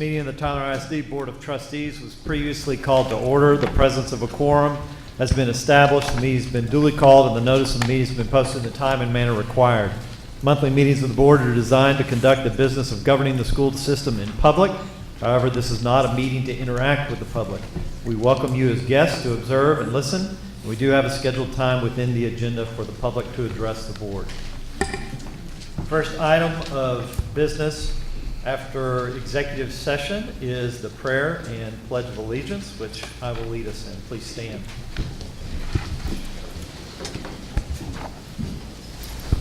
meeting of the Tyler ISD Board of Trustees was previously called to order. The presence of a quorum has been established. The meeting has been duly called, and the notice of the meeting has been posted in the time and manner required. Monthly meetings of the board are designed to conduct the business of governing the school system in public. However, this is not a meeting to interact with the public. We welcome you as guests to observe and listen. We do have a scheduled time within the agenda for the public to address the board. First item of business after executive session is the prayer and pledge of allegiance, which I will lead us in. Please stand.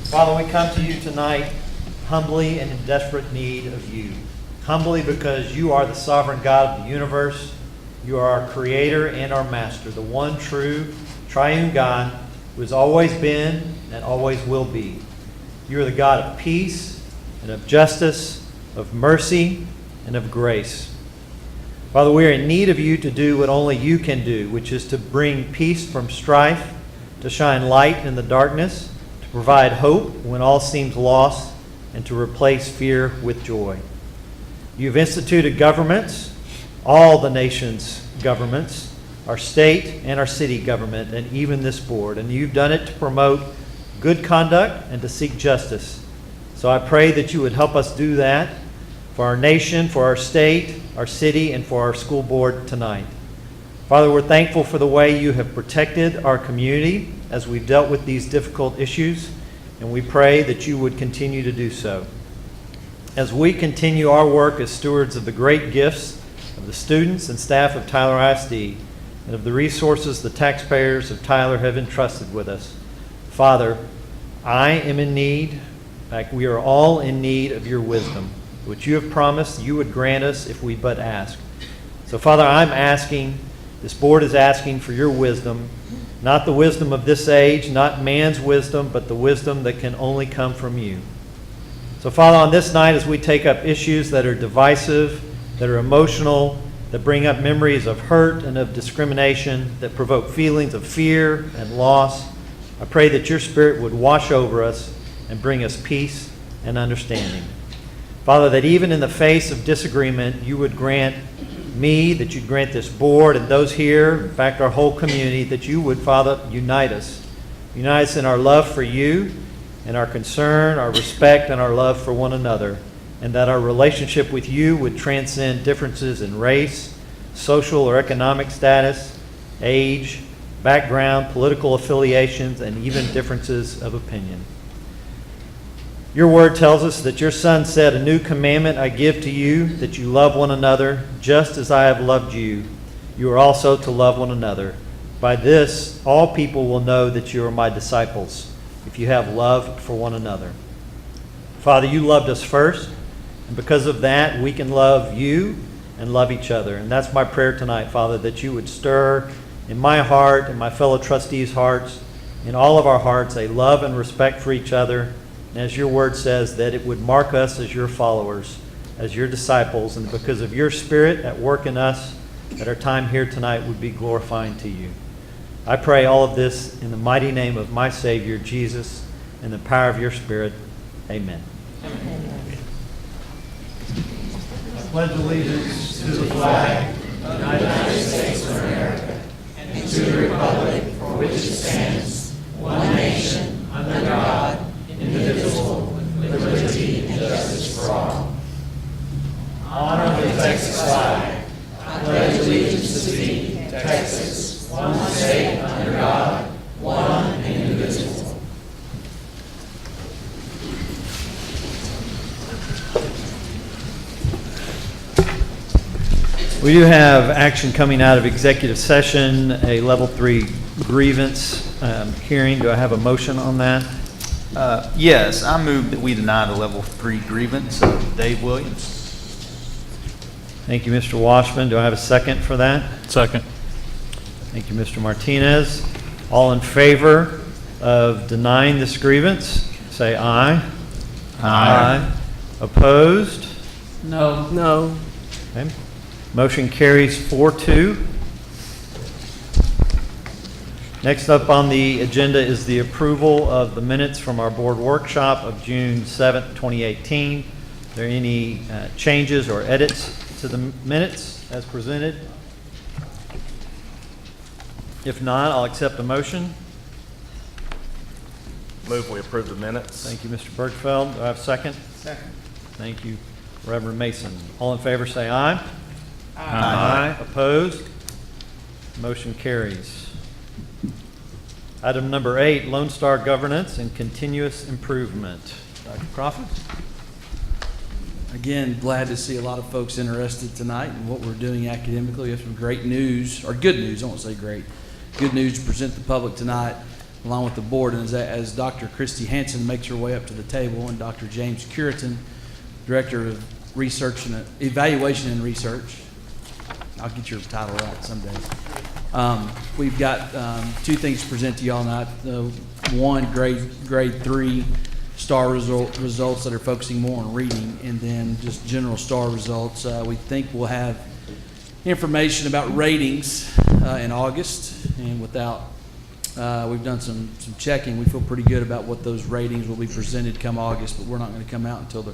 Father, we come to you tonight humbly and in desperate need of you. Humbly because you are the sovereign God of the universe. You are our creator and our master, the one true triune God who has always been and always will be. You are the God of peace and of justice, of mercy and of grace. Father, we are in need of you to do what only you can do, which is to bring peace from strife, to shine light in the darkness, to provide hope when all seems lost, and to replace fear with joy. You've instituted governments, all the nation's governments, our state and our city government, and even this board. And you've done it to promote good conduct and to seek justice. So I pray that you would help us do that for our nation, for our state, our city, and for our school board tonight. Father, we're thankful for the way you have protected our community as we've dealt with these difficult issues, and we pray that you would continue to do so. As we continue our work as stewards of the great gifts of the students and staff of Tyler ISD and of the resources the taxpayers of Tyler have entrusted with us, Father, I am in need, in fact, we are all in need of your wisdom, which you have promised you would grant us if we but ask. So, Father, I'm asking, this board is asking for your wisdom, not the wisdom of this age, not man's wisdom, but the wisdom that can only come from you. So, Father, on this night, as we take up issues that are divisive, that are emotional, that bring up memories of hurt and of discrimination, that provoke feelings of fear and loss, I pray that your Spirit would wash over us and bring us peace and understanding. Father, that even in the face of disagreement, you would grant me, that you'd grant this board and those here, in fact, our whole community, that you would, Father, unite us. Unite us in our love for you and our concern, our respect, and our love for one another, and that our relationship with you would transcend differences in race, social or economic status, age, background, political affiliations, and even differences of opinion. Your word tells us that your Son said, "A new commandment I give to you, that you love one another, just as I have loved you. You are also to love one another. By this, all people will know that you are my disciples, if you have love for one another." Father, you loved us first, and because of that, we can love you and love each other. And that's my prayer tonight, Father, that you would stir in my heart and my fellow trustees' hearts, in all of our hearts, a love and respect for each other. And as your word says, that it would mark us as your followers, as your disciples, and because of your Spirit at work in us, that our time here tonight would be glorifying to you. I pray all of this in the mighty name of my Savior, Jesus, and the power of your Spirit. Amen. I pledge allegiance to the flag of the United States of America and to the republic for which it stands, one nation, under God, indivisible, with liberty and justice for all. Honor the Texas flag. I pledge allegiance to thee, Texas, one state under God, one and indivisible. We do have action coming out of executive session, a level 3 grievance hearing. Do I have a motion on that? Yes, I move that we deny the level 3 grievance of Dave Williams. Thank you, Mr. Washman. Do I have a second for that? Second. Thank you, Mr. Martinez. All in favor of denying this grievance, say aye. Aye. Opposed? No. No. Okay. Motion carries 4-2. Next up on the agenda is the approval of the minutes from our board workshop of June 7th, 2018. Are there any changes or edits? to the minutes as presented? If not, I'll accept a motion. Move we approve the minutes. Thank you, Mr. Bergfeld. Do I have a second? Second. Thank you, Reverend Mason. All in favor, say aye. Aye. Opposed? Motion carries. Item number 8, Lone Star Governance and Continuous Improvement. Dr. Crawford? Again, glad to see a lot of folks interested tonight in what we're doing academically. We have some great news, or good news, I won't say great, good news to present the public tonight, along with the board. And as Dr. Christy Hansen makes her way up to the table, and Dr. James Curitan, Director of Research and Evaluation and Research, I'll get your title right someday. We've got 2 things to present to y'all tonight. One, grade 3 STAR results that are focusing more on reading, and then just general STAR results. We think we'll have information about ratings in August, and we've done some checking. We feel pretty good about what those ratings will be presented come August, but we're not going to come out until they're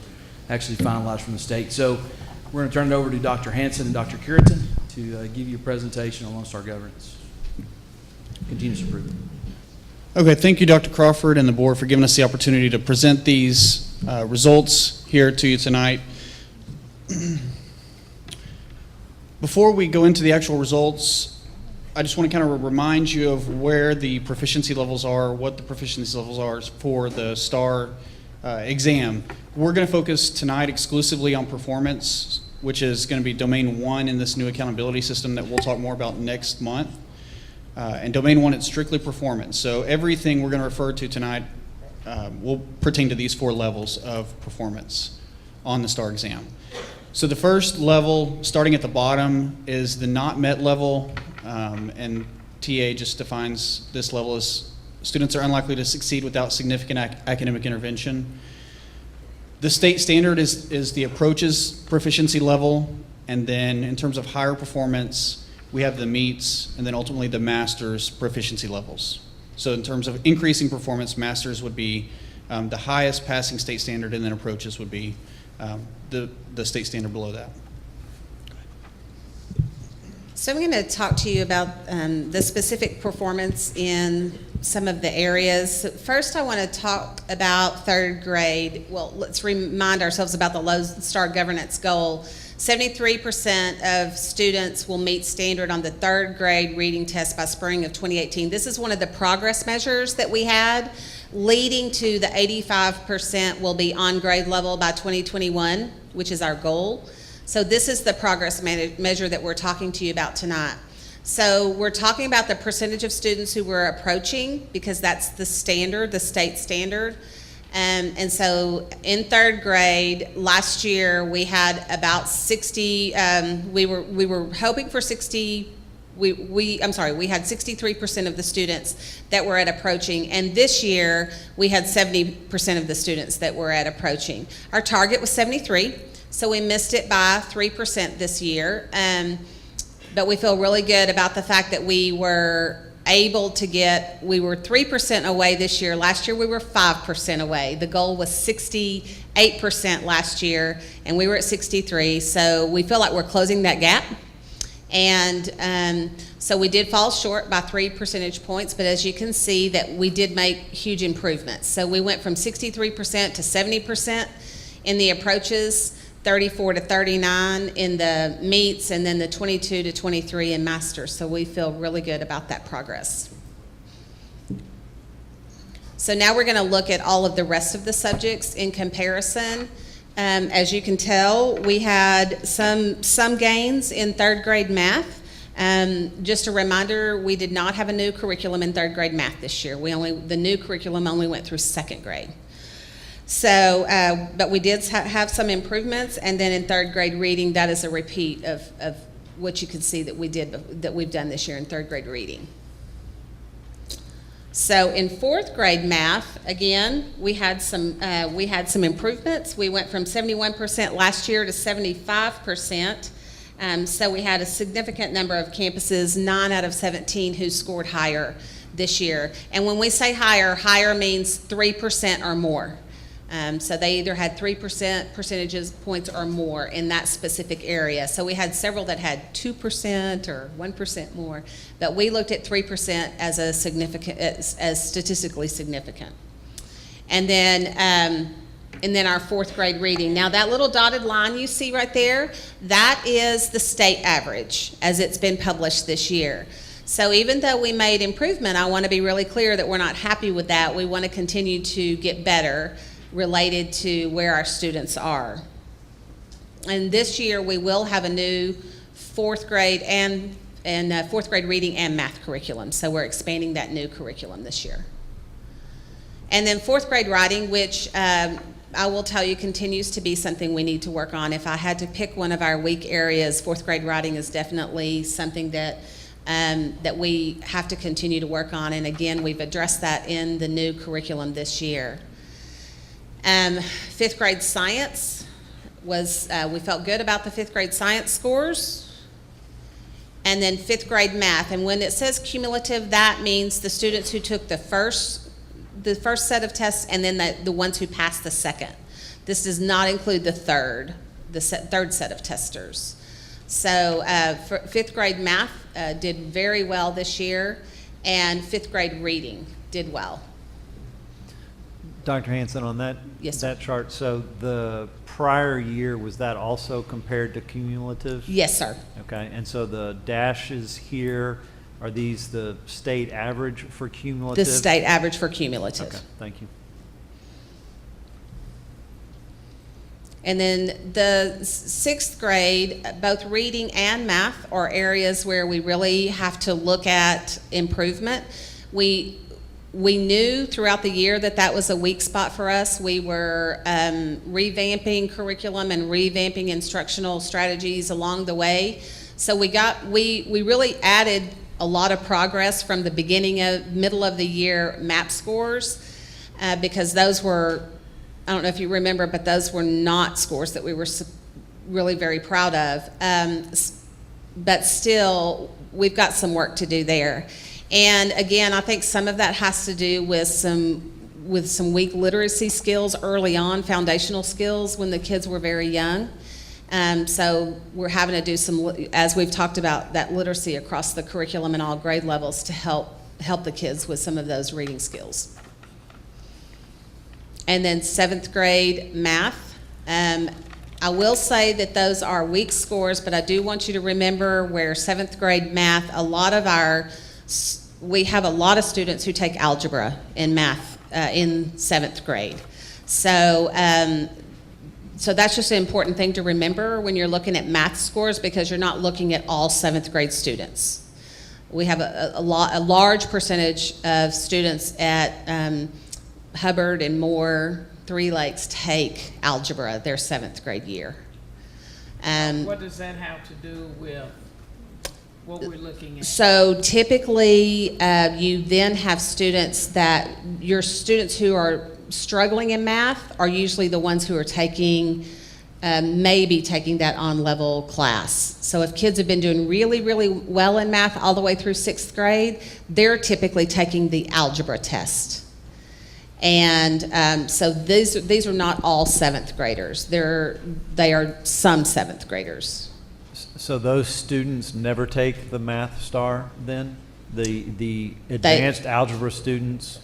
actually finalized from the state. So we're going to turn it over to Dr. Hansen and Dr. Curitan to give you a presentation on Lone Star Governance. Continuous improvement. Okay, thank you, Dr. Crawford and the board, for giving us the opportunity to present these results here to you tonight. Before we go into the actual results, I just want to kind of remind you of where the proficiency levels are, what the proficiency levels are for the STAR exam. We're going to focus tonight exclusively on performance, which is going to be Domain 1 in this new accountability system that we'll talk more about next month. And Domain 1, it's strictly performance. So everything we're going to refer to tonight will pertain to these 4 levels of performance on the STAR exam. So the first level, starting at the bottom, is the not met level, and TA just defines this level as students are unlikely to succeed without significant academic intervention. The state standard is the approaches proficiency level, and then in terms of higher performance, we have the meets, and then ultimately the master's proficiency levels. So in terms of increasing performance, master's would be the highest passing state standard, and then approaches would be the state standard below that. So I'm going to talk to you about the specific performance in some of the areas. First, I want to talk about 3rd grade. Well, let's remind ourselves about the Lone Star Governance goal. 73% of students will meet standard on the 3rd grade reading test by spring of 2018. This is one of the progress measures that we had, leading to the 85% will be on grade level by 2021, which is our goal. So this is the progress measure that we're talking to you about tonight. So we're talking about the percentage of students who we're approaching, because that's the standard, the state standard. And so in 3rd grade last year, we had about 60. We were hoping for 60. We had 63% of the students that were at approaching, and this year we had 70% of the students that were at approaching. Our target was 73, so we missed it by 3% this year. But we feel really good about the fact that we were able to we were 3% away this year. Last year we were 5% away. The goal was 68% last year, and we were at 63. So we feel like we're closing that gap. And so we did fall short by 3 percentage points, but as you can see that we did make huge improvements. So we went from 63% to 70% in the approaches, 34 to 39 in the meets, and then the 22 to 23 in masters. So we feel really good about that progress. So now we're going to look at all of the rest of the subjects in comparison. As you can tell, we had some gains in 3rd grade math. Just a reminder, we did not have a new curriculum in 3rd grade math this year. The new curriculum only went through 2nd grade. So, but we did have some improvements, and then in 3rd grade reading, that is a repeat of what you can see that we've done this year in 3rd grade reading. So in 4th grade math, again, we had some improvements. We went from 71% last year to 75%. So we had a significant number of campuses, 9 out of 17, who scored higher this year. And when we say higher, higher means 3% or more. So they either had 3% percentages points or more in that specific area. So we had several that had 2% or 1% more, but we looked at 3% as a significant, as statistically significant. And then our fourth grade reading. Now that little dotted line you see right there, that is the state average as it's been published this year. So even though we made improvement, I want to be really clear that we're not happy with that. We want to continue to get better related to where our students are. And this year we will have a new fourth grade and fourth grade reading and math curriculum. So we're expanding that new curriculum this year. And then fourth grade writing, which I will tell you continues to be something we need to work on. If I had to pick one of our weak areas, fourth grade writing is definitely something that that we have to continue to work on. And again, we've addressed that in the new curriculum this year. Fifth grade science was, we felt good about the fifth grade science scores. And then fifth grade math. And when it says cumulative, that means the students who took the first set of tests and then the ones who passed the second. This does not include the third set of testers. So for fifth grade math did very well this year, and fifth grade reading did well. Dr. Hanson, on that, Yes, sir. that chart, so the prior year, was that also compared to cumulative? Yes, sir. Okay, and so the dashes here, are these the state average for cumulative? The state average for cumulative. Okay, thank you. And then the sixth grade, both reading and math are areas where we really have to look at improvement. We knew throughout the year that was a weak spot for us. We were revamping curriculum and revamping instructional strategies along the way. So we really added a lot of progress from the middle of the year MAP scores because those were, I don't know if you remember, but those were not scores that we were really very proud of. But still, we've got some work to do there. And again, I think some of that has to do with some weak literacy skills early on, foundational skills when the kids were very young. So we're having to do some, as we've talked about, that literacy across the curriculum and all grade levels to help the kids with some of those reading skills. And then seventh grade math. I will say that those are weak scores, but I do want you to remember where seventh grade math, we have a lot of students who take algebra in math in seventh grade. So that's just an important thing to remember when you're looking at math scores, because you're not looking at all seventh grade students. We have a large percentage of students at Hubbard and Moore, Three Lakes take algebra their seventh grade year. What does that have to do with what we're looking at? So typically, you then have your students who are struggling in math are usually the ones who are maybe taking that on-level class. So if kids have been doing really, really well in math all the way through sixth grade, they're typically taking the algebra test. And so these are not all seventh graders. They are some seventh graders. So those students never take the Math Star then? The advanced algebra students?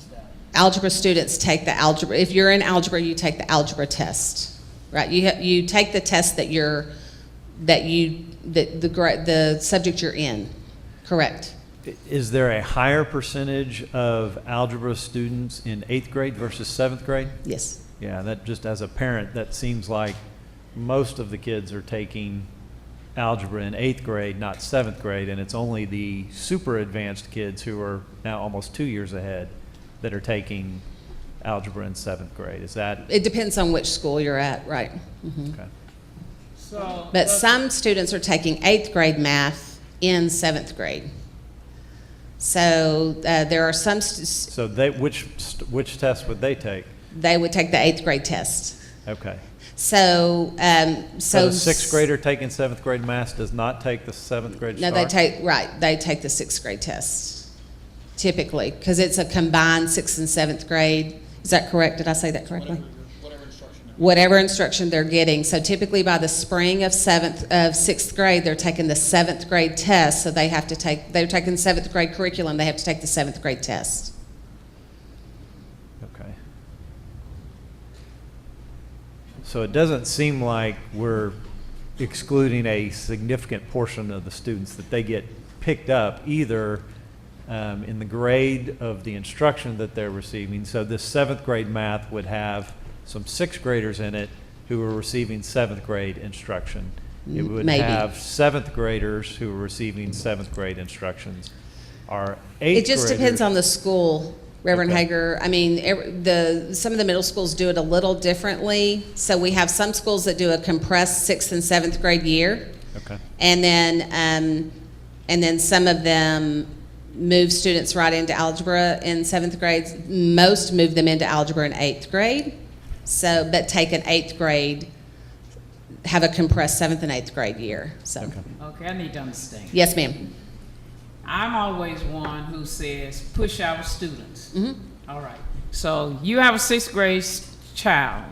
Algebra students take the algebra. If you're in algebra, you take the algebra test, right? You take the test the subject you're in, correct? Is there a higher percentage of algebra students in 8th grade versus 7th grade? Yes. Yeah, that just as a parent, that seems like most of the kids are taking algebra in 8th grade, not 7th grade, and it's only the super advanced kids who are now almost 2 years ahead that are taking algebra in 7th grade. Is that? It depends on which school you're at, right? Mm-hmm. Okay. But some students are taking 8th grade math in 7th grade. So there are some. So which test would they take? They would take the 8th grade test. Okay. So the 6th grader taking 7th grade math does not take the 7th grade No, star? they take the 6th grade test, typically, because it's a combined 6th and 7th grade. Is that correct? Did I say that correctly? Whatever whatever instruction they're getting. So typically by the spring of sixth grade, they're taking the 7th grade test. So they're taking 7th grade curriculum. They have to take the 7th grade test. Okay. So it doesn't seem like we're excluding a significant portion of the students, that they get picked up either in the grade of the instruction that they're receiving. So this 7th grade math would have some 6th graders in it who are receiving 7th grade instruction. It would Maybe. have 7th graders who are receiving 7th grade instructions. Our 8th It just depends graders- on the school, Reverend Okay. Hager. I mean, some of the middle schools do it a little differently. So we have some schools that do a compressed 6th and 7th grade year. Okay. And then some of them move students right into algebra in 7th grade. Most move them into algebra in 8th grade. So, but take an 8th grade, have a compressed 7th and 8th grade year. So, Okay. Okay, I need to understand. yes, ma'am. I'm always one who says, push our students. Mhm. All right. So you have a 6th grade child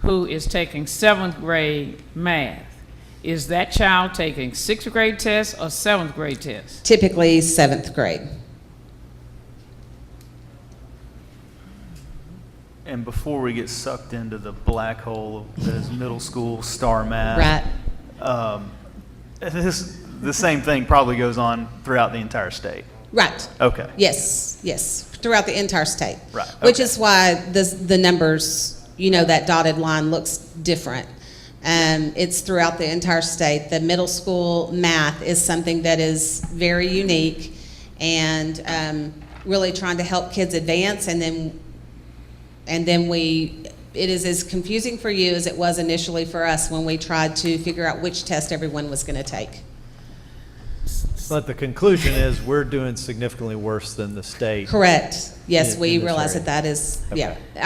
who is taking 7th grade math. Is that child taking 6th grade tests or 7th grade tests? Typically 7th grade. And before we get sucked into the black hole that is middle school star math. Right. The same thing probably goes on throughout the entire state. Right. Okay. Yes, yes, throughout the entire state. Right, Which okay. is why the numbers, that dotted line looks different. It's throughout the entire state. The middle school math is something that is very unique and really trying to help kids advance. And then it is as confusing for you as it was initially for us when we tried to figure out which test everyone was going to take. But the conclusion is we're doing significantly worse than the state. Correct. Yes, In we this realize area. that is, yeah. Okay.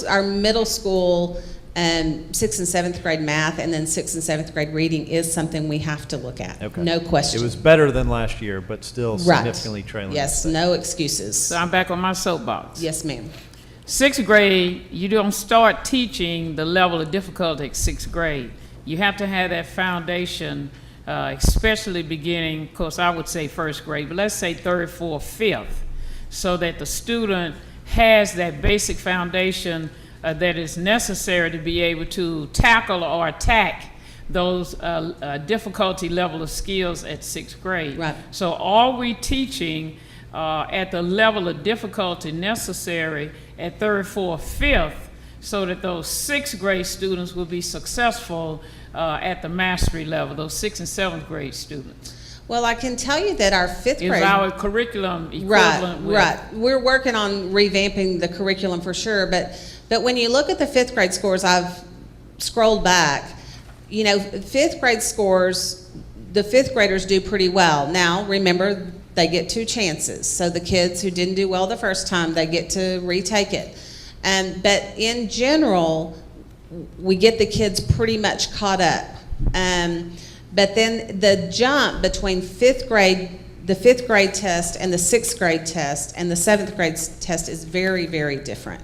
Our middle school, 6th and 7th grade math, and then 6th and 7th grade reading is something we have to look at. Okay. No question. It was better than last year, but still Right. significantly trailing. the Yes, state. no excuses. So I'm back on my soapbox. Yes, ma'am. 6th grade, you don't start teaching the level of difficulty at 6th grade. You have to have that foundation, especially beginning, of course, I would say 1st grade, but let's say 3rd, 4th, 5th, so that the student has that basic foundation that is necessary to be able to tackle or attack those difficulty level of skills at 6th grade. Right. So are we teaching at the level of difficulty necessary at 3rd, 4th, 5th, so that those 6th grade students will be successful at the mastery level, those 6th and 7th grade students? Well, I can tell you that our 5th Is grade. our curriculum Right, equivalent with? right. We're working on revamping the curriculum for sure, but when you look at the 5th grade scores, I've scrolled back, 5th grade scores, the 5th graders do pretty well. Now, remember, they get 2 chances. So the kids who didn't do well the first time, they get to retake it. But in general, we get the kids pretty much caught up. But then the jump between the 5th grade test and the 6th grade test and the 7th grade test is very, very different.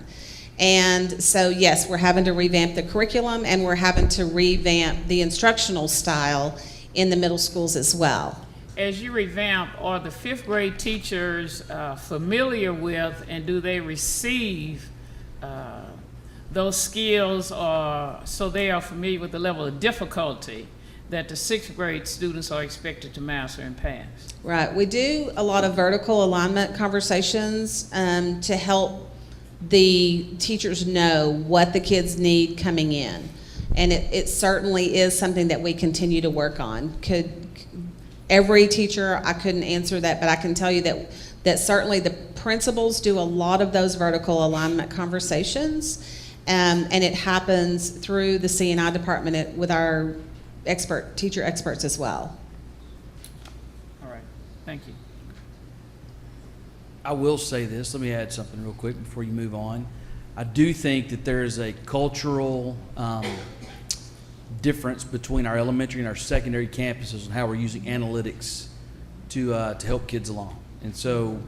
And so, yes, we're having to revamp the curriculum and we're having to revamp the instructional style in the middle schools as well. As you revamp, are the 5th grade teachers familiar with, and do they receive those skills, or so they are familiar with the level of difficulty that the 6th grade students are expected to master and pass? Right. We do a lot of vertical alignment conversations to help the teachers know what the kids need coming in. And it certainly is something that we continue to work on. Every teacher, I couldn't answer that, but I can tell you that certainly the principals do a lot of those vertical alignment conversations. And it happens through the C&I department with our teacher experts as well. All right, thank you. I will say this, let me add something real quick before you move on. I do think that there is a cultural difference between our elementary and our secondary campuses and how we're using analytics to help kids along. And so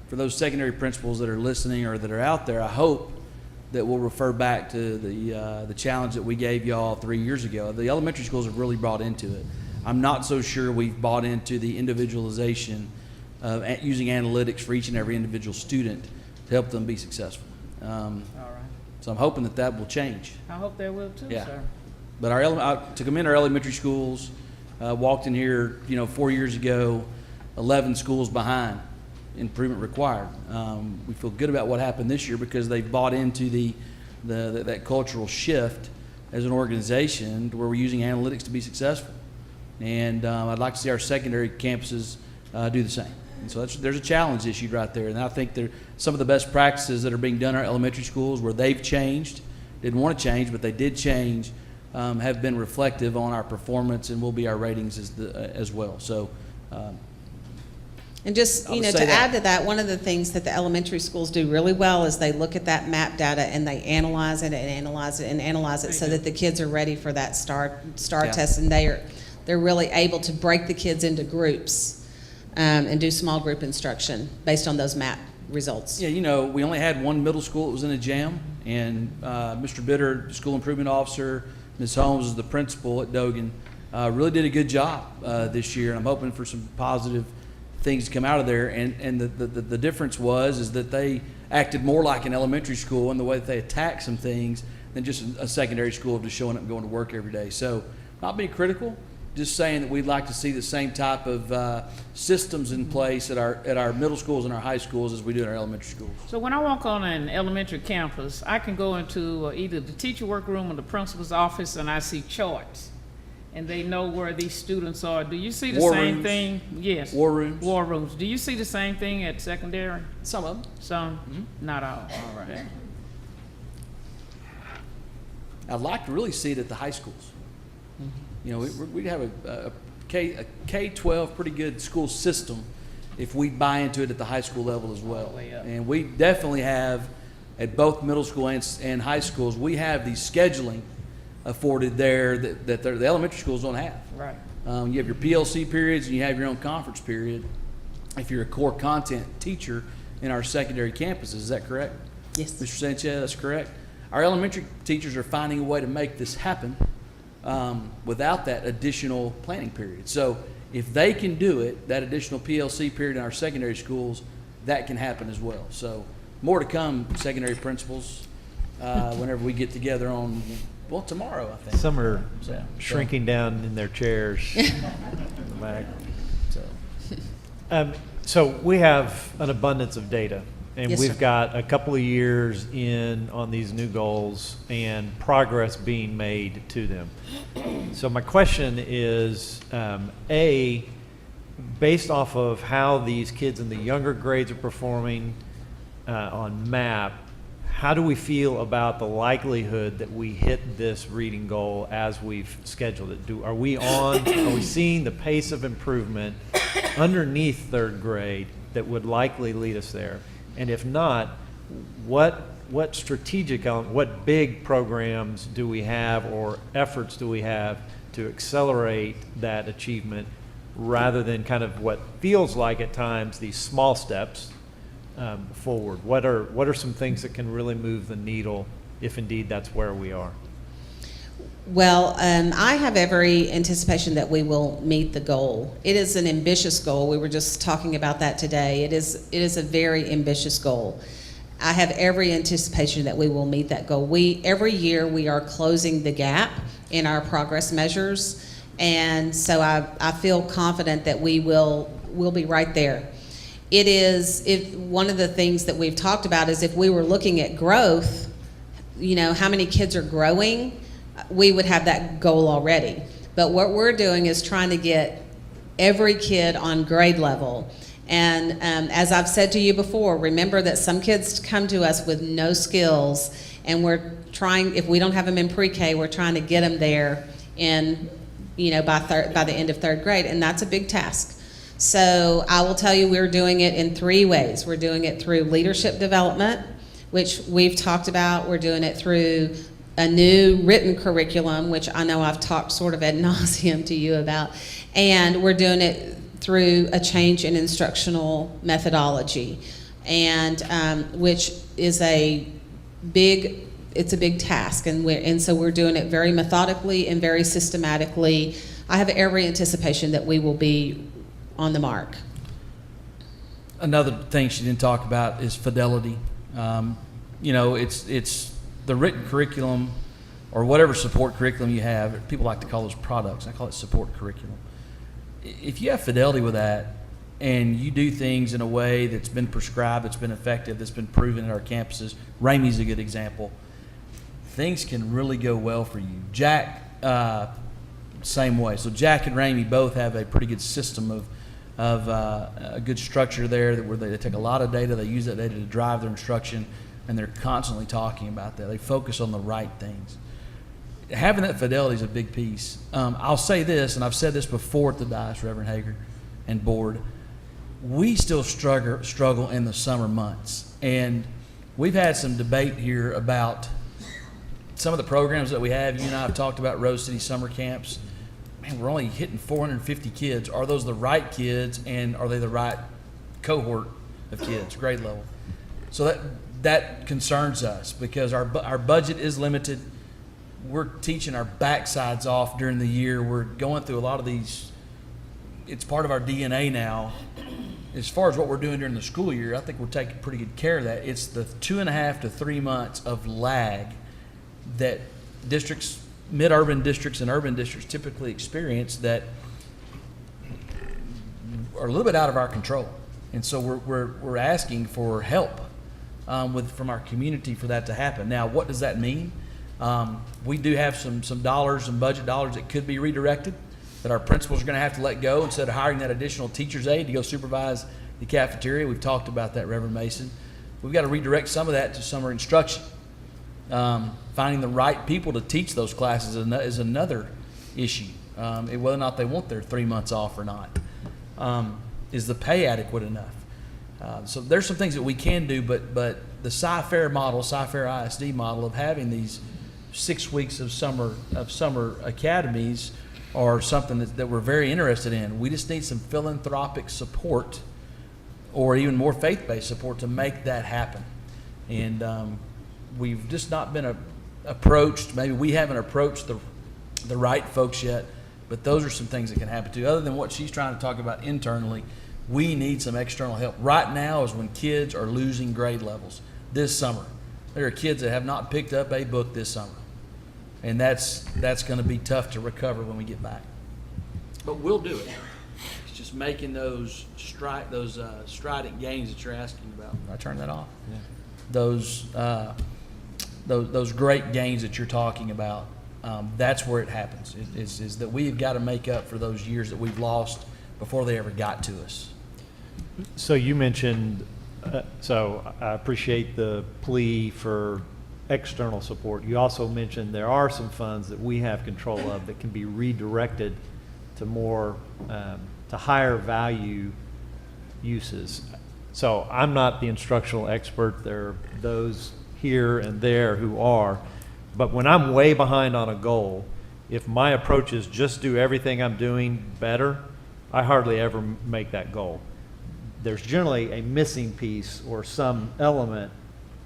for those secondary principals that are listening or that are out there, I hope that will refer back to the challenge that we gave y'all 3 years ago. The elementary schools have really bought into it. I'm not so sure we've bought into the individualization of using analytics for each and every individual student to help them be successful. All right. So I'm hoping that will change. I hope they will too, Yeah. sir. But to commend our elementary schools, walked in here, 4 years ago, 11 schools behind, improvement required. We feel good about what happened this year because they bought into that cultural shift as an organization to where we're using analytics to be successful. And I'd like to see our secondary campuses do the same. And so there's a challenge issue right there. And I think some of the best practices that are being done in our elementary schools where they've changed, didn't want to change, but they did change, have been reflective on our performance and will be our ratings as well. So, And just, I'll you know, say to that. add to that, one of the things that the elementary schools do really well is they look at that map data and they analyze it and analyze it and analyze it so that the kids are ready for that STAR Yeah. test, and they're really able to break the kids into groups and do small group instruction based on those map results. Yeah, we only had one middle school that was in a jam, and Mr. Bitter, school improvement officer, Ms. Holmes is the principal at Dogan, really did a good job this year, and I'm hoping for some positive things to come out of there. And the difference is that they acted more like an elementary school in the way that they attacked some things than just a secondary school of just showing up and going to work every day. So not being critical, just saying that we'd like to see the same type of systems in place at our middle schools and our high schools as we do in our elementary schools. So when I walk on an elementary campus, I can go into either the teacher workroom or the principal's office and I see charts. And they know where these students are. Do you see the War same rooms. thing? Yes. War rooms. War rooms. Do you see the same thing at secondary? Some of them. Some? Not all. All right. I'd like to really see it at the high schools. We'd have a K-12 pretty good school system if we buy into it at the high school level as well. All the way up. And we definitely have, at both middle school and high schools, we have the scheduling afforded there that the elementary schools don't have. Right. You have your PLC periods and you have your own conference period if you're a core content teacher in our secondary campuses. Is that correct? Yes. Mr. Sanchez, that's correct. Our elementary teachers are finding a way to make this happen without that additional planning period. So if they can do it, that additional PLC period in our secondary schools, that can happen as well. So more to come, secondary principals, whenever we get together on, tomorrow, I think. Some are So- shrinking down in their chairs in the back. So, So we have an abundance of data, and Yes, we've sir. got a couple of years in on these new goals and progress being made to them. So my question is, A, based off of how these kids in the younger grades are performing on MAP, how do we feel about the likelihood that we hit this reading goal as we've scheduled it? Are we seeing the pace of improvement underneath third grade that would likely lead us there? And if not, what strategic, what big programs do we have or efforts do we have to accelerate that achievement rather than kind of what feels like at times these small steps forward? What are some things that can really move the needle if indeed that's where we are? Well, I have every anticipation that we will meet the goal. It is an ambitious goal. We were just talking about that today. It is a very ambitious goal. I have every anticipation that we will meet that goal. Every year we are closing the gap in our progress measures, and so I feel confident that we'll be right there. One of the things that we've talked about is if we were looking at growth, how many kids are growing, we would have that goal already. But what we're doing is trying to get every kid on grade level. And as I've said to you before, remember that some kids come to us with no skills, and we're trying, if we don't have them in pre-K, we're trying to get them there by the end of third grade, and that's a big task. So I will tell you, we're doing it in 3 ways. We're doing it through leadership development, which we've talked about. We're doing it through a new written curriculum, which I know I've talked sort of ad nauseum to you about. And we're doing it through a change in instructional methodology, and which is a it's a big task, and so we're doing it very methodically and very systematically. I have every anticipation that we will be on the mark. Another thing she didn't talk about is fidelity. You know, it's the written curriculum or whatever support curriculum you have. People like to call those products. I call it support curriculum. If you have fidelity with that and you do things in a way that's been prescribed, that's been effective, that's been proven at our campuses, Ramey's a good example, things can really go well for you. Jack, same way. So Jack and Ramey both have a pretty good system of a good structure there where they take a lot of data, they use that data to drive their instruction, and they're constantly talking about that. They focus on the right things. Having that fidelity is a big piece. I'll say this, and I've said this before at the dais, Reverend Hager and board, we still struggle in the summer months. And we've had some debate here about some of the programs that we have. You and I have talked about Rose City summer camps. Man, we're only hitting 450 kids. Are those the right kids, and are they the right cohort of kids, grade level? So that concerns us because our budget is limited. We're teaching our backsides off during the year. We're going through a lot of these. It's part of our DNA now. As far as what we're doing during the school year, I think we're taking pretty good care of that. It's the 2.5 to 3 months of lag that districts, mid-urban districts and urban districts typically experience that are a little bit out of our control. And so we're asking for help from our community for that to happen. Now, what does that mean? We do have some dollars and budget dollars that could be redirected that our principals are going to have to let go instead of hiring that additional teacher's aide to go supervise the cafeteria. We've talked about that, Reverend Mason. We've got to redirect some of that to summer instruction. Finding the right people to teach those classes is another issue. Whether or not they want their 3 months off or not. Is the pay adequate enough? So there's some things that we can do, but the Cy-Fair model, Cy-Fair ISD model of having these 6 weeks of summer academies are something that we're very interested in. We just need some philanthropic support or even more faith-based support to make that happen. And we've just not been approached. Maybe we haven't approached the right folks yet, but those are some things that can happen too. Other than what she's trying to talk about internally, we need some external help. Right now is when kids are losing grade levels this summer. There are kids that have not picked up a book this summer. And that's going to be tough to recover when we get back. But we'll do it. It's just making those strident gains that you're asking about. Did I turn that off? Yeah. Those great gains that you're talking about, that's where it happens. Is that we've got to make up for those years that we've lost before they ever got to us. So you mentioned, so I appreciate the plea for external support. You also mentioned there are some funds that we have control of that can be redirected to more, to higher value uses. So I'm not the instructional expert. There are those here and there who are. But when I'm way behind on a goal, if my approach is just do everything I'm doing better, I hardly ever make that goal. There's generally a missing piece or some element,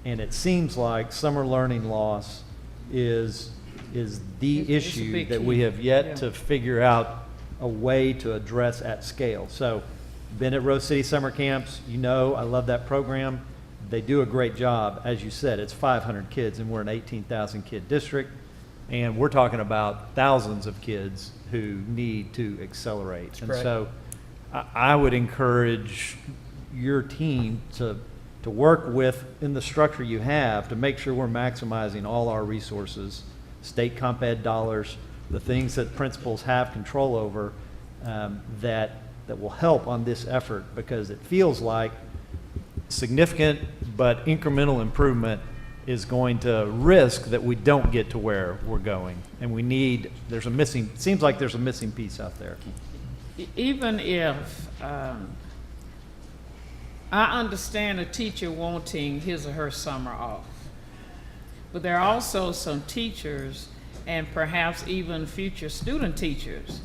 and it seems like summer learning loss is the It's a issue big that key. we have yet Yeah. to figure out a way to address at scale. So, been at Rose City Summer Camps, you know I love that program. They do a great job. As you said, it's 500 kids, and we're an 18,000 kid district, and we're talking about thousands of kids who need to accelerate. And correct. so I would encourage your team to work with, in the structure you have, to make sure we're maximizing all our resources, state comp ed dollars, the things that principals have control over, that will help on this effort, because it feels like significant but incremental improvement is going to risk that we don't get to where we're going. And seems like there's a missing piece out there. Even if, I understand a teacher wanting his or her summer off, but there are also some teachers and perhaps even future student teachers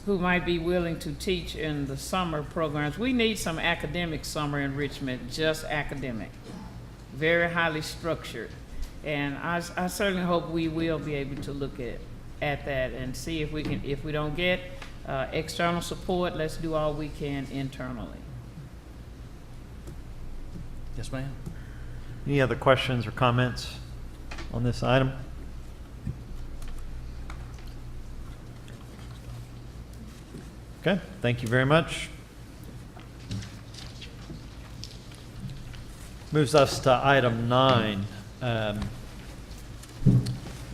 who might be willing to teach in the summer programs. We need some academic summer enrichment, just academic, very highly structured. And I certainly hope we will be able to look at that and see if we can, if we don't get external support, let's do all we can internally. Yes, ma'am. Any other questions or comments on this item? Okay, thank you very much. Moves us to item 9. Let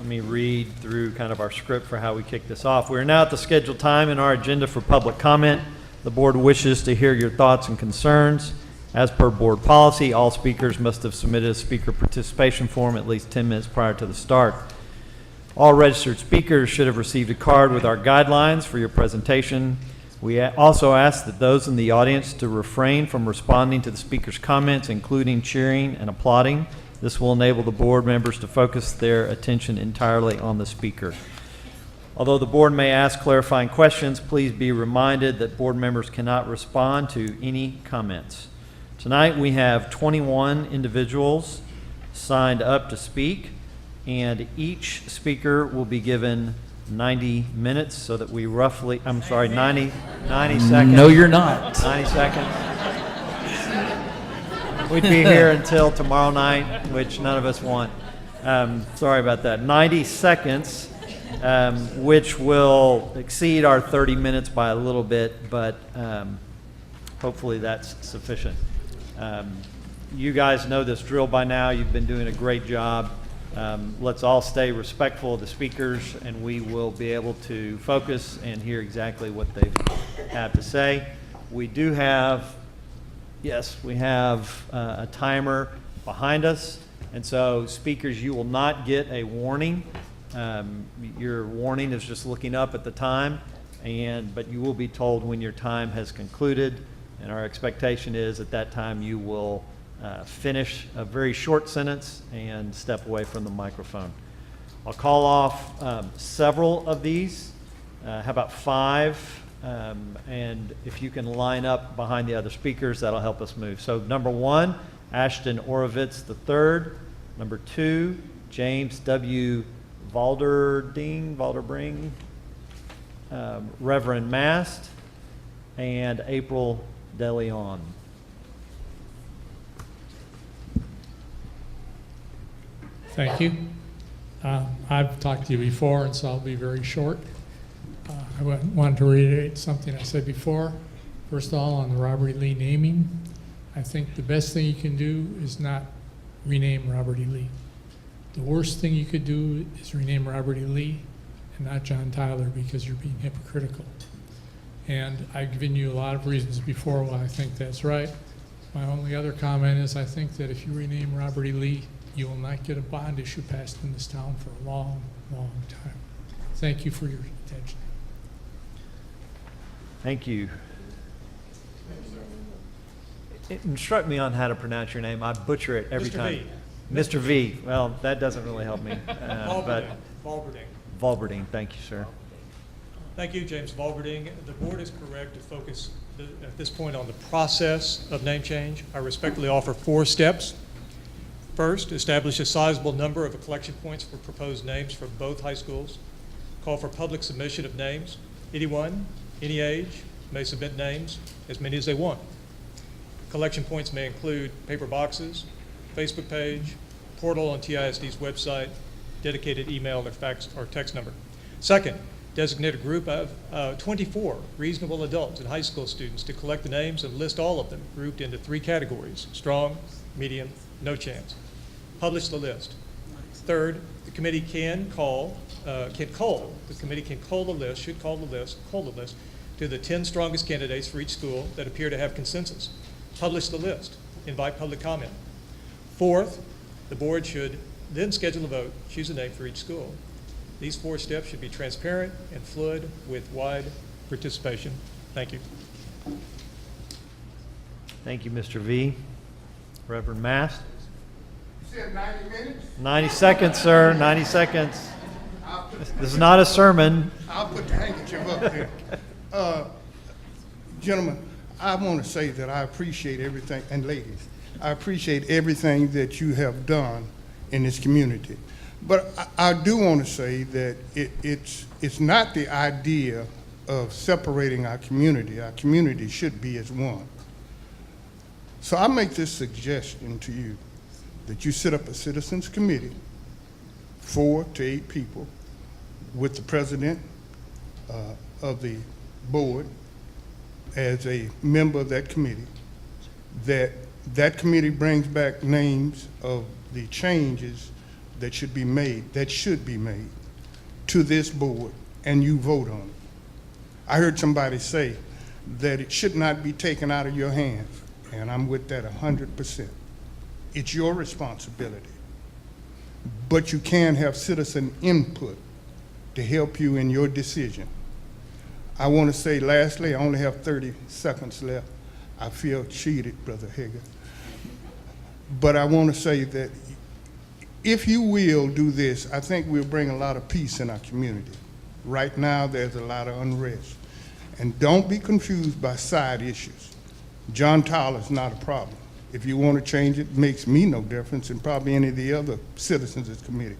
me read through kind of our script for how we kick this off. We are now at the scheduled time in our agenda for public comment. The board wishes to hear your thoughts and concerns. As per board policy, all speakers must have submitted a speaker participation form at least 10 minutes prior to the start. All registered speakers should have received a card with our guidelines for your presentation. We also ask that those in the audience to refrain from responding to the speaker's comments, including cheering and applauding. This will enable the board members to focus their attention entirely on the speaker. Although the board may ask clarifying questions, please be reminded that board members cannot respond to any comments. Tonight we have 21 individuals signed up to speak, and each speaker will be given 90 minutes so that we roughly, 90 seconds. No, you're not. 90 seconds. We'd be here until tomorrow night, which none of us want. Sorry about that. 90 seconds, which will exceed our 30 minutes by a little bit, but hopefully that's sufficient. You guys know this drill by now. You've been doing a great job. Let's all stay respectful of the speakers, and we will be able to focus and hear exactly what they have to say. We do have, yes, we have a timer behind us, and so speakers, you will not get a warning. Your warning is just looking up at the time, but you will be told when your time has concluded, and our expectation is at that time you will finish a very short sentence and step away from the microphone. I'll call off several of these. How about 5? And if you can line up behind the other speakers, that'll help us move. So number 1, Ashton Orovitz III. Number 2, James W. Valderbring, Reverend Mast, and April DeLeon. Thank you. I've talked to you before, and so I'll be very short. I wanted to reiterate something I said before. First of all, on the Robert E. Lee naming, I think the best thing you can do is not rename Robert E. Lee. The worst thing you could do is rename Robert E. Lee and not John Tyler, because you're being hypocritical. And I've given you a lot of reasons before why I think that's right. My only other comment is I think that if you rename Robert E. Lee, you will not get a bond issue passed in this town for a long, long time. Thank you for your attention. Thank you. Instruct me on how to pronounce your name. I butcher it every Mr. time. V. Mr. V. Well, that doesn't really help me. But Valberding. Valberding, thank you, sir. Thank you, James Valberding. The board is correct to focus at this point on the process of name change. I respectfully offer 4 steps. First, establish a sizable number of collection points for proposed names for both high schools. Call for public submission of names. Anyone, any age, may submit names, as many as they want. Collection points may include paper boxes, Facebook page, portal on TISD's website, dedicated email or fax or text number. Second, designate a group of 24 reasonable adults and high school students to collect the names and list all of them, grouped into 3 categories: strong, medium, no chance. Publish the list. Third, the committee should call the list to the 10 strongest candidates for each school that appear to have consensus. Publish the list. Invite public comment. Fourth, the board should then schedule a vote, choose a name for each school. These 4 steps should be transparent and fluid with wide participation. Thank you. Thank you, Mr. V. Reverend Mast. You said 90 minutes? 90 seconds, sir. 90 seconds. This is not a sermon. I'll put the handkerchief up there. Gentlemen, I want to say that I appreciate everything, and ladies, I appreciate everything that you have done in this community. But I do want to say that it's not the idea of separating our community. Our community should be as one. So I make this suggestion to you, that you set up a citizens committee, 4 to 8 people, with the president of the board as a member of that committee, that committee brings back names of the changes that should be made to this board, and you vote on it. I heard somebody say that it should not be taken out of your hands, and I'm with that 100%. It's your responsibility. But you can have citizen input to help you in your decision. I want to say lastly, I only have 30 seconds left. I feel cheated, Brother Hager. But I want to say that if you will do this, I think we'll bring a lot of peace in our community. Right now, there's a lot of unrest. And don't be confused by side issues. John Tyler's not a problem. If you want to change it, it makes me no difference, and probably any of the other citizens of the committee.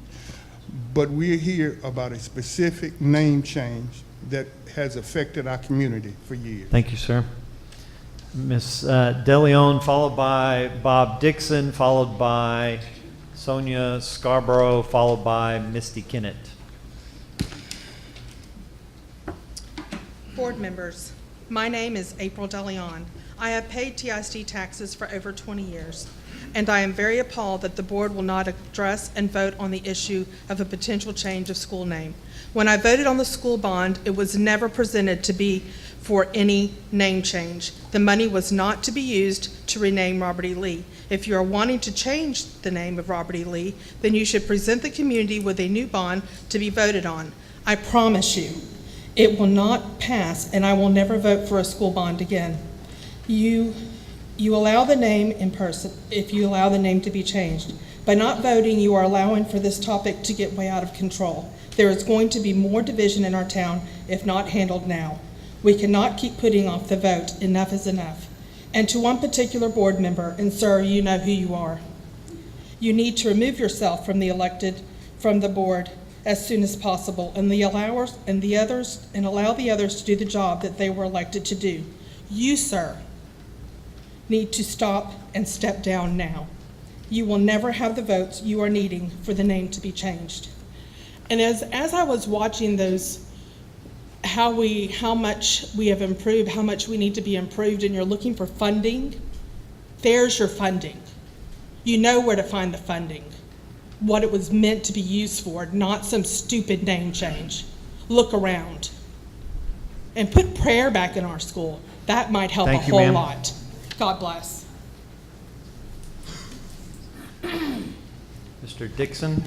But we're here about a specific name change that has affected our community for years. Thank you, sir. Ms. DeLeon, followed by Bob Dixon, followed by Sonia Scarborough, followed by Misty Kennett. Board members, my name is April DeLeon. I have paid TISD taxes for over 20 years, and I am very appalled that the board will not address and vote on the issue of a potential change of school name. When I voted on the school bond, it was never presented to be for any name change. The money was not to be used to rename Robert E. Lee. If you are wanting to change the name of Robert E. Lee, then you should present the community with a new bond to be voted on. I promise you, it will not pass, and I will never vote for a school bond again. You allow the name in person, if you allow the name to be changed. By not voting, you are allowing for this topic to get way out of control. There is going to be more division in our town if not handled now. We cannot keep putting off the vote. Enough is enough. And to one particular board member, and sir, you know who you are. You need to remove yourself from the board as soon as possible, and allow the others to do the job that they were elected to do. You, sir, need to stop and step down now. You will never have the votes you are needing for the name to be changed. And as I was watching those, how much we have improved, how much we need to be improved, and you're looking for funding, there's your funding. You know where to find the funding, what it was meant to be used for, not some stupid name change. Look around. And put prayer back in our school. That might help Thank a you, whole ma'am. lot. God bless. Mr. Dixon.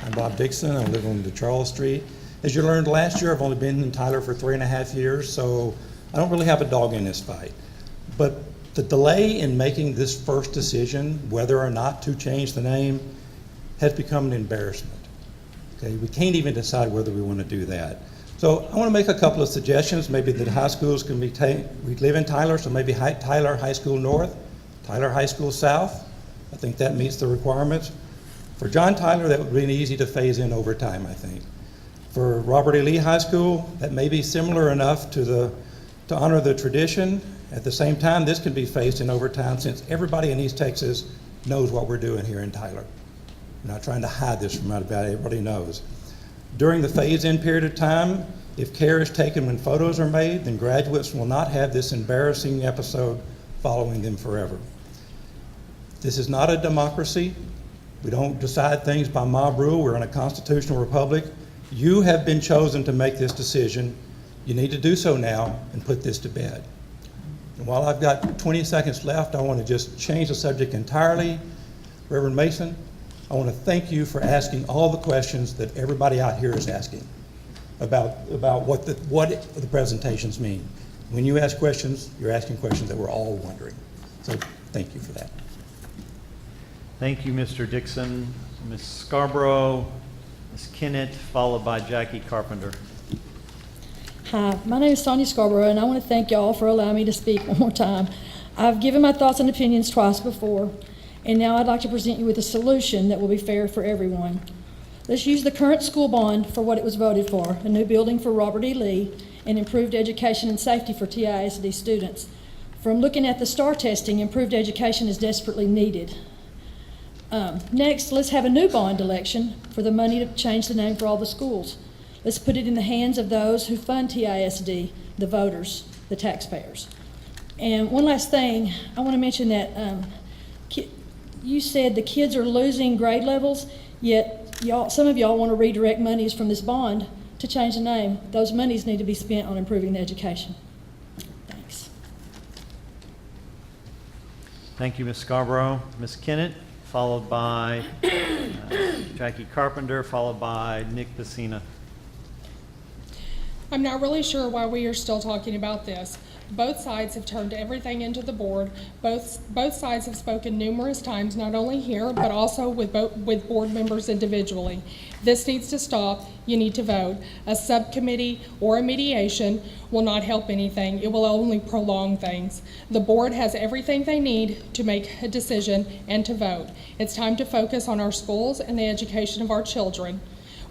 I'm Bob Dixon. I live on DeCharles Street. As you learned last year, I've only been in Tyler for 3.5 years, so I don't really have a dog in this fight. But the delay in making this first decision, whether or not to change the name, has become an embarrassment. Okay, we can't even decide whether we want to do that. So I want to make a couple of suggestions. Maybe that high schools can be we live in Tyler, so maybe Tyler High School North, Tyler High School South. I think that meets the requirements. For John Tyler, that would be easy to phase in over time, I think. For Robert E. Lee High School, that may be similar enough to honor the tradition. At the same time, this can be phased in over time since everybody in East Texas knows what we're doing here in Tyler. We're not trying to hide this from everybody. Everybody knows. During the phase-in period of time, if care is taken when photos are made, then graduates will not have this embarrassing episode following them forever. This is not a democracy. We don't decide things by mob rule. We're in a constitutional republic. You have been chosen to make this decision. You need to do so now and put this to bed. And while I've got 20 seconds left, I want to just change the subject entirely. Reverend Mason, I want to thank you for asking all the questions that everybody out here is asking about what the presentations mean. When you ask questions, you're asking questions that we're all wondering. So thank you for that. Thank you, Mr. Dixon. Ms. Scarborough, Ms. Kennett, followed by Jackie Carpenter. Hi, my name is Sonia Scarborough, and I want to thank y'all for allowing me to speak one more time. I've given my thoughts and opinions twice before, and now I'd like to present you with a solution that will be fair for everyone. Let's use the current school bond for what it was voted for, a new building for Robert E. Lee, and improved education and safety for TISD students. From looking at the STAR testing, improved education is desperately needed. Next, let's have a new bond election for the money to change the name for all the schools. Let's put it in the hands of those who fund TISD, the voters, the taxpayers. And one last thing, I want to mention that you said the kids are losing grade levels, yet some of y'all want to redirect monies from this bond to change the name. Those monies need to be spent on improving the education. Thanks. Thank you, Ms. Scarborough. Ms. Kennett, followed by Jackie Carpenter, followed by Nick Pacina. I'm not really sure why we are still talking about this. Both sides have turned everything into the board. Both sides have spoken numerous times, not only here, but also with board members individually. This needs to stop. You need to vote. A subcommittee or a mediation will not help anything. It will only prolong things. The board has everything they need to make a decision and to vote. It's time to focus on our schools and the education of our children.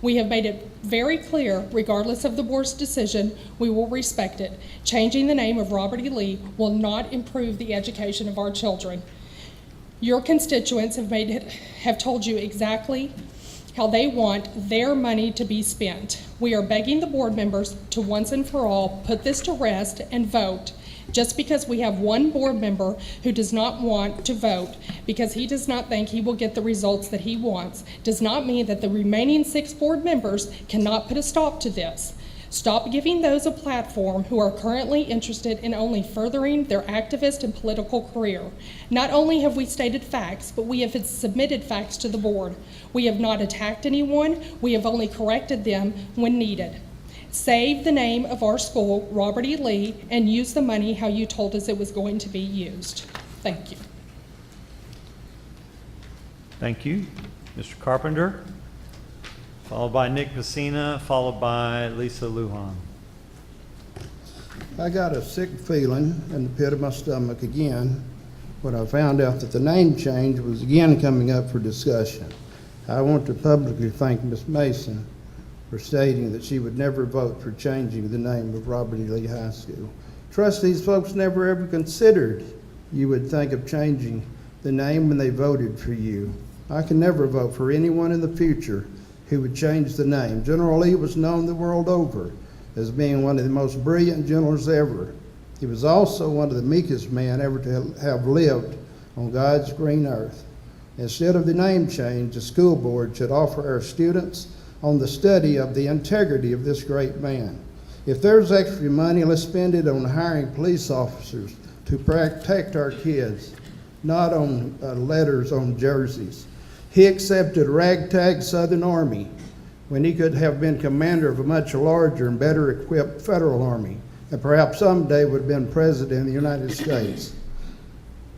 We have made it very clear, regardless of the board's decision, we will respect it. Changing the name of Robert E. Lee will not improve the education of our children. Your constituents have told you exactly how they want their money to be spent. We are begging the board members to once and for all put this to rest and vote. Just because we have one board member who does not want to vote because he does not think he will get the results that he wants does not mean that the remaining 6 board members cannot put a stop to this. Stop giving those a platform who are currently interested in only furthering their activist and political career. Not only have we stated facts, but we have submitted facts to the board. We have not attacked anyone, we have only corrected them when needed. Save the name of our school, Robert E. Lee, and use the money how you told us it was going to be used. Thank you. Thank you. Mr. Carpenter, followed by Nick Pacina, followed by Lisa Lujan. I got a sick feeling in the pit of my stomach again when I found out that the name change was again coming up for discussion. I want to publicly thank Ms. Mason for stating that she would never vote for changing the name of Robert E. Lee High School. Trust these folks never ever considered you would think of changing the name when they voted for you. I can never vote for anyone in the future who would change the name. General Lee was known the world over as being one of the most brilliant generals ever. He was also one of the meekest men ever to have lived on God's green earth. Instead of the name change, the school board should offer our students on the study of the integrity of this great man. If there's extra money, let's spend it on hiring police officers to protect our kids, not on letters on jerseys. He accepted ragtag Southern Army when he could have been commander of a much larger and better equipped federal army, and perhaps someday would have been president of the United States.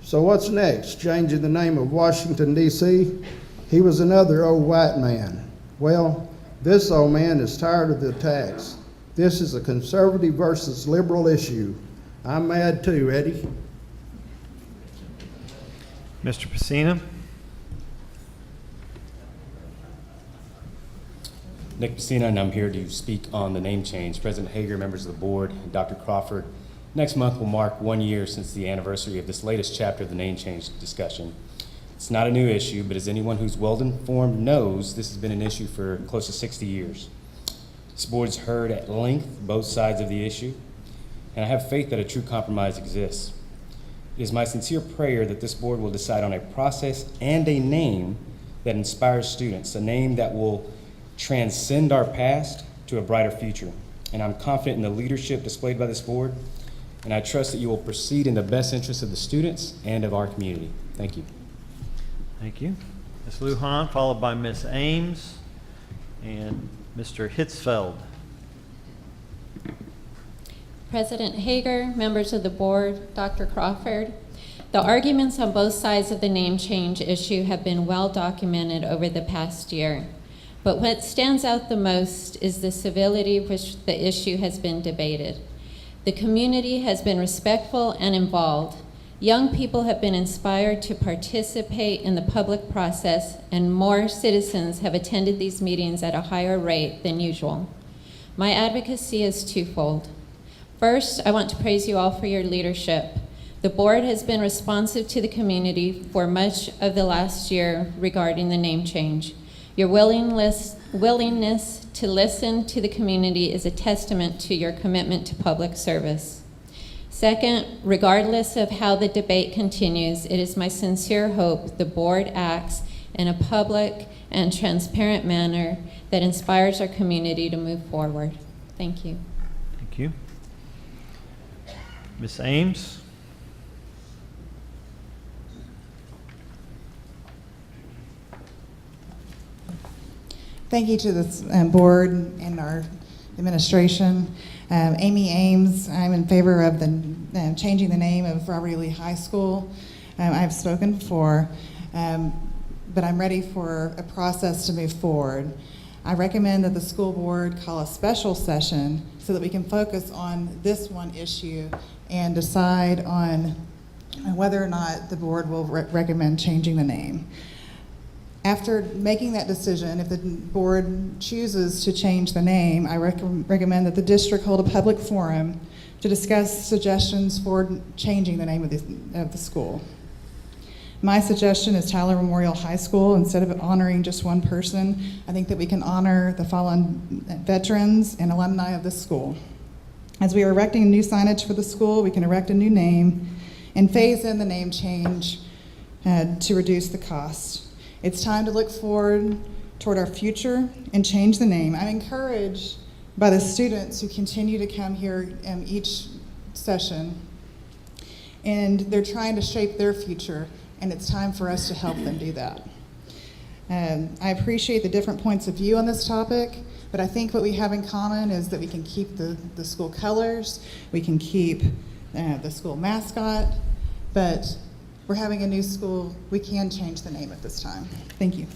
So what's next? Changing the name of Washington, D.C.? He was another old white man. Well, this old man is tired of the attacks. This is a conservative versus liberal issue. I'm mad too, Eddie. Mr. Pacina. Nick Pacina, and I'm here to speak on the name change. President Hager, members of the board, and Dr. Crawford, next month will mark 1 year since the anniversary of this latest chapter of the name change discussion. It's not a new issue, but as anyone who's well-informed knows, this has been an issue for close to 60 years. This board has heard at length both sides of the issue, and I have faith that a true compromise exists. It is my sincere prayer that this board will decide on a process and a name that inspires students, a name that will transcend our past to a brighter future. And I'm confident in the leadership displayed by this board, and I trust that you will proceed in the best interest of the students and of our community. Thank you. Thank you. Ms. Lujan, followed by Ms. Ames and Mr. Hitzfeld. President Hager, members of the board, Dr. Crawford, the arguments on both sides of the name change issue have been well documented over the past year. But what stands out the most is the civility with which the issue has been debated. The community has been respectful and involved. Young people have been inspired to participate in the public process, and more citizens have attended these meetings at a higher rate than usual. My advocacy is twofold. First, I want to praise you all for your leadership. The board has been responsive to the community for much of the last year regarding the name change. Your willingness to listen to the community is a testament to your commitment to public service. Second, regardless of how the debate continues, it is my sincere hope the board acts in a public and transparent manner that inspires our community to move forward. Thank you. Thank you. Ms. Ames? Thank you to the board and our administration. Amy Ames, I'm in favor of the changing the name of Robert E. Lee High School. I've spoken before, but I'm ready for a process to move forward. I recommend that the school board call a special session so that we can focus on this one issue and decide on whether or not the board will recommend changing the name. After making that decision, if the board chooses to change the name, I recommend that the district hold a public forum to discuss suggestions for changing the name of the school. My suggestion is Tyler Memorial High School. Instead of honoring just one person, I think that we can honor the fallen veterans and alumni of this school. As we are erecting new signage for the school, we can erect a new name and phase in the name change to reduce the cost. It's time to look forward toward our future and change the name. I'm encouraged by the students who continue to come here each session, and they're trying to shape their future, and it's time for us to help them do that. I appreciate the different points of view on this topic, but I think what we have in common is that we can keep the school colors, we can keep the school mascot, but we're having a new school. We can change the name at this time. Thank you.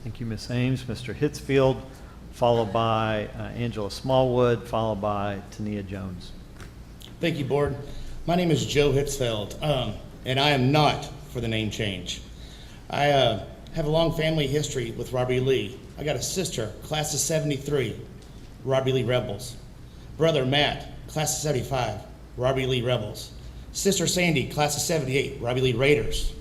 Thank you, Ms. Ames. Mr. Hitzfield, followed by Angela Smallwood, followed by Tania Jones. Thank you, Board. My name is Joe Hitzfeld, and I am not for the name change. I have a long family history with Robert E. Lee. I got a sister, class of 73, Robert E. Lee Rebels. Brother Matt, class of 75, Robert E. Lee Rebels. Sister Sandy, class of 78, Robert E. Lee Raiders.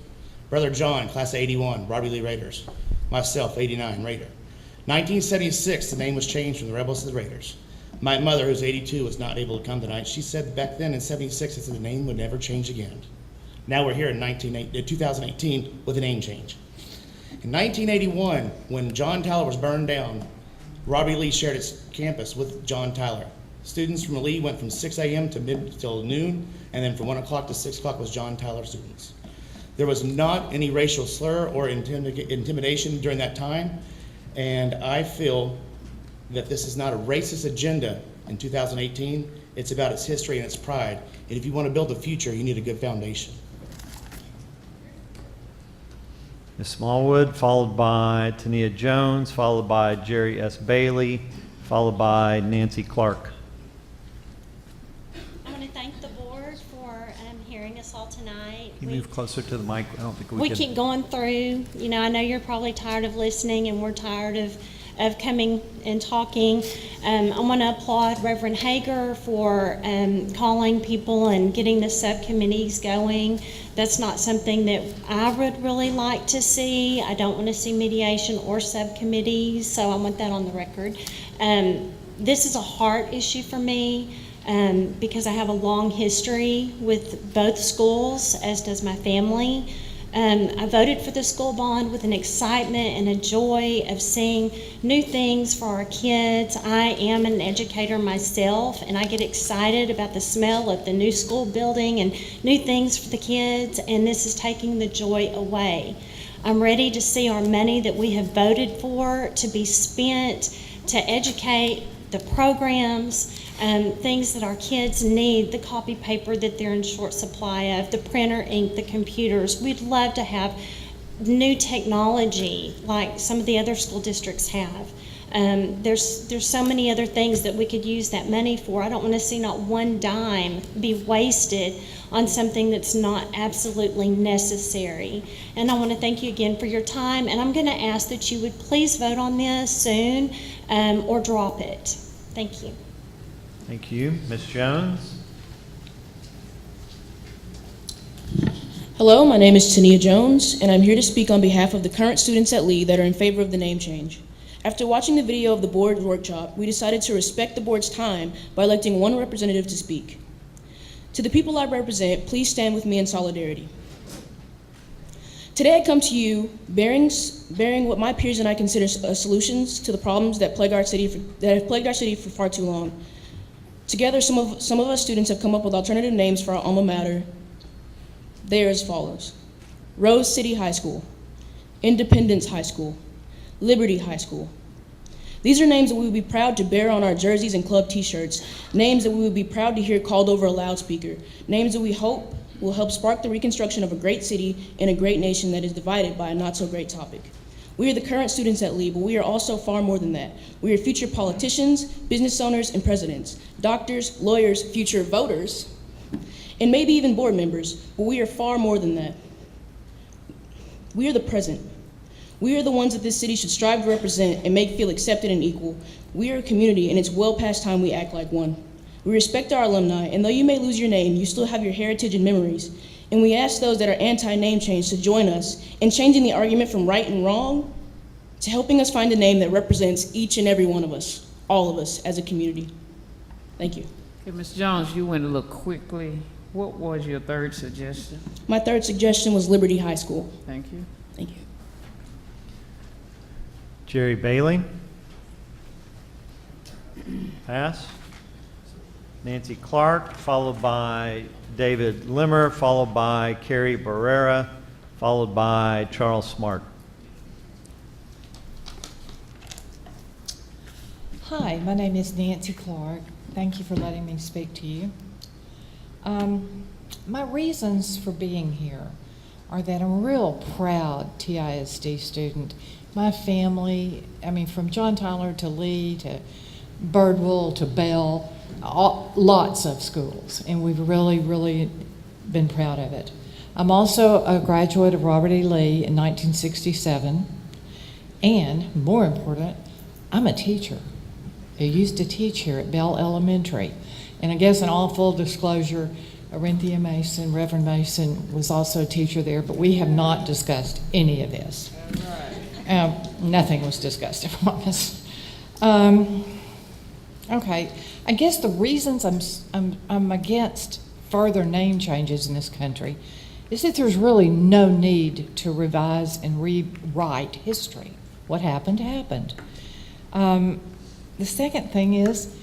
Brother John, class of 81, Robert E. Lee Raiders. Myself, 89, Raider. 1976, the name was changed from the Rebels to the Raiders. My mother, who's 82, was not able to come tonight. She said back then in 76, that the name would never change again. Now we're here in 2018 with a name change. In 1981, when John Tyler was burned down, Robert E. Lee shared its campus with John Tyler. Students from Lee went from 6 a.m. till noon, and then from 1 o'clock to 6 o'clock was John Tyler students. There was not any racial slur or intimidation during that time, and I feel that this is not a racist agenda in 2018. It's about its history and its pride, and if you want to build a future, you need a good foundation. Ms. Smallwood, followed by Tania Jones, followed by Jerry S. Bailey, followed by Nancy Clark. I want to thank the board for hearing us all tonight. Can you move closer to the mic? I don't think We keep going through. You know, I know you're probably tired of listening, and we're tired of coming and talking. I want to applaud Reverend Hager for calling people and getting the subcommittees going. That's not something that I would really like to see. I don't want to see mediation or subcommittees, so I want that on the record. This is a heart issue for me. Because I have a long history with both schools, as does my family. I voted for the school bond with an excitement and a joy of seeing new things for our kids. I am an educator myself, and I get excited about the smell of the new school building and new things for the kids, and this is taking the joy away. I'm ready to see our money that we have voted for to be spent to educate the programs, things that our kids need, the copy paper that they're in short supply of, the printer ink, the computers. We'd love to have new technology like some of the other school districts have. There's so many other things that we could use that money for. I don't want to see not one dime be wasted on something that's not absolutely necessary. And I want to thank you again for your time, and I'm going to ask that you would please vote on this soon or drop it. Thank you. Thank you. Ms. Jones? Hello, my name is Tania Jones, and I'm here to speak on behalf of the current students at Lee that are in favor of the name change. After watching the video of the board workshop, we decided to respect the board's time by electing one representative to speak. To the people I represent, please stand with me in solidarity. Today I come to you bearing what my peers and I consider solutions to the problems that have plagued our city for far too long. Together, some of us students have come up with alternative names for our alma mater. They are as follows: Rose City High School, Independence High School, Liberty High School. These are names that we would be proud to bear on our jerseys and club t-shirts, names that we would be proud to hear called over a loudspeaker, names that we hope will help spark the reconstruction of a great city and a great nation that is divided by a not-so-great topic. We are the current students at Lee, but we are also far more than that. We are future politicians, business owners, and presidents, doctors, lawyers, future voters, and maybe even board members, but we are far more than that. We are the present. We are the ones that this city should strive to represent and make feel accepted and equal. We are a community, and it's well past time we act like one. We respect our alumni, and though you may lose your name, you still have your heritage and memories. And we ask those that are anti-name change to join us in changing the argument from right and wrong to helping us find a name that represents each and every one of us, all of us as a community. Thank you. Okay, Ms. Jones, you went a little quickly. What was your third suggestion? My third suggestion was Liberty High School. Thank you. Thank you. Jerry Bailey? Pass. Nancy Clark, followed by David Limmer, followed by Carrie Barrera, followed by Charles Smart. Hi, my name is Nancy Clark. Thank you for letting me speak to you. My reasons for being here are that I'm a real proud TISD student. My family, from John Tyler to Lee to Birdwell to Bell, lots of schools, and we've really, really been proud of it. I'm also a graduate of Robert E. Lee in 1967, and more important, I'm a teacher who used to teach here at Bell Elementary. And I guess in all full disclosure, Arinthia Mason, Reverend Mason, was also a teacher there, but we have not discussed any of this. Nothing was discussed, I promise. Okay, I guess the reasons I'm against further name changes in this country is that there's really no need to revise and rewrite history. What happened, happened. The second thing is,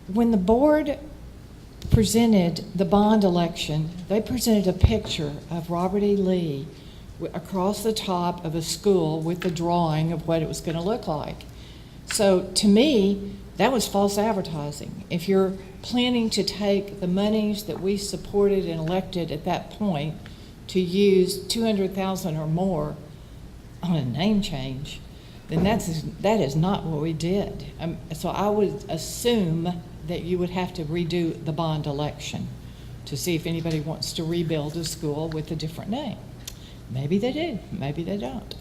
when the board presented the bond election, they presented a picture of Robert E. Lee across the top of a school with the drawing of what it was going to look like. So to me, that was false advertising. If you're planning to take the monies that we supported and elected at that point to use $200,000 or more on a name change, then that is not what we did. So I would assume that you would have to redo the bond election to see if anybody wants to rebuild a school with a different name. Maybe they do, maybe they don't.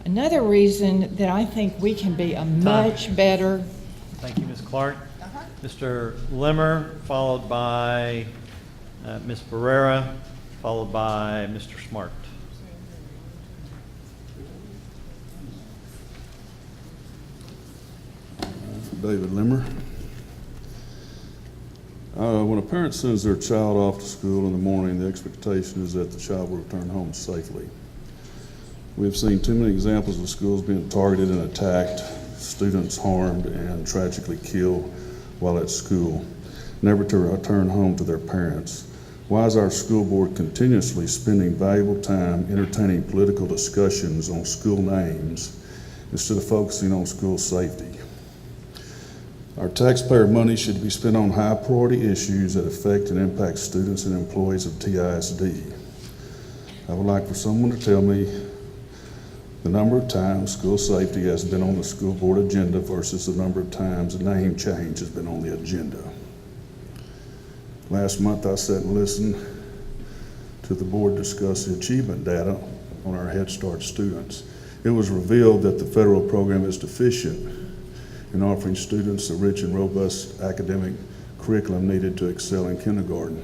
Another reason that I think we can be a much better... Thank you, Ms. Clark. Mr. Limmer, followed by Ms. Barrera, followed by Mr. Smart. David Limmer. When a parent sends their child off to school in the morning, the expectation is that the child will return home safely. We've seen too many examples of schools being targeted and attacked, students harmed and tragically killed while at school, never to return home to their parents. Why is our school board continuously spending valuable time entertaining political discussions on school names instead of focusing on school safety? Our taxpayer money should be spent on high priority issues that affect and impact students and employees of TISD. I would like for someone to tell me the number of times school safety has been on the school board agenda versus the number of times a name change has been on the agenda. Last month, I sat and listened to the board discuss the achievement data on our Head Start students. It was revealed that the federal program is deficient in offering students the rich and robust academic curriculum needed to excel in kindergarten.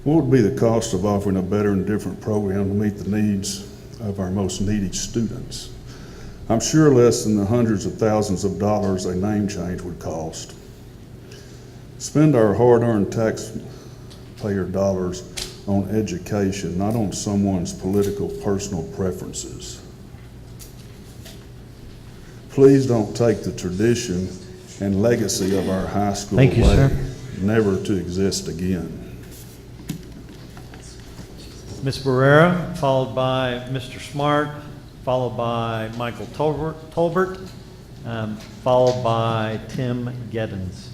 What would be the cost of offering a better and different program to meet the needs of our most needy students? I'm sure less than the hundreds of thousands of dollars a name change would cost. Spend our hard-earned taxpayer dollars on education, not on someone's political personal preferences. Please don't take the tradition and legacy of our high school Thank you, away, sir. never to exist again. Ms. Barrera, followed by Mr. Smart, followed by Michael Tolbert, followed by Tim Geddens.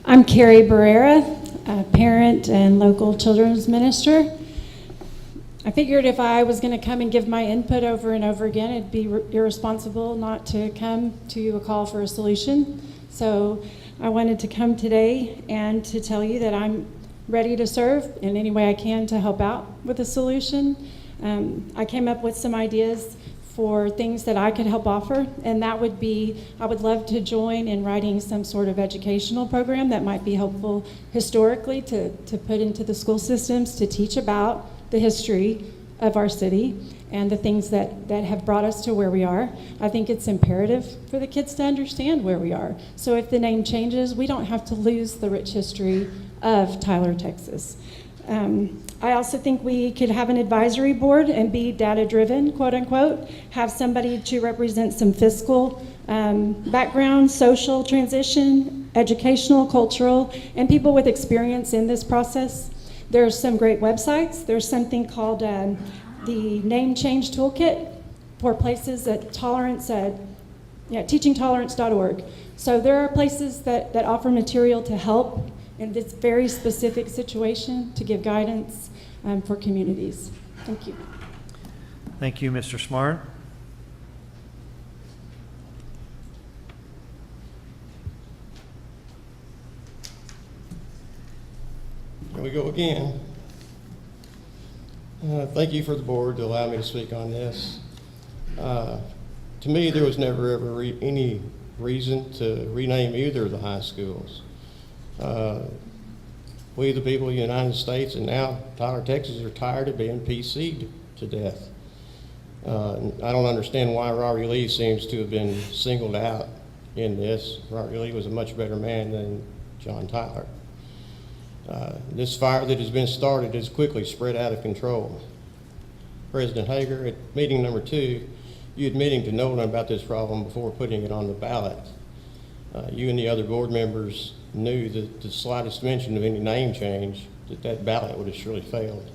I'm Carrie Barrera, a parent and local children's minister. I figured if I was going to come and give my input over and over again, it'd be irresponsible not to come to a call for a solution. So I wanted to come today and to tell you that I'm ready to serve in any way I can to help out with a solution. I came up with some ideas for things that I could help offer, and that would be, I would love to join in writing some sort of educational program that might be helpful historically to put into the school systems to teach about the history of our city and the things that have brought us to where we are. I think it's imperative for the kids to understand where we are. So if the name changes, we don't have to lose the rich history of Tyler, Texas. I also think we could have an advisory board and be data-driven, quote unquote, have somebody to represent some fiscal background, social transition, educational, cultural, and people with experience in this process. There's some great websites. There's something called the Name Change Toolkit for places at teachingtolerance.org. So there are places that offer material to help in this very specific situation to give guidance for communities. Thank you. Thank you, Mr. Smart. Here we go again. Thank you for the board to allow me to speak on this. To me, there was never ever any reason to rename either of the high schools. We, the people of the United States, and now Tyler, Texas, are tired of being PC'd to death. I don't understand why Robert E. Lee seems to have been singled out in this. Robert E. Lee was a much better man than John Tyler. This fire that has been started has quickly spread out of control. President Hager, at meeting number 2, you admitting to knowing about this problem before putting it on the ballot. You and the other board members knew that the slightest mention of any name change, that ballot would have surely failed.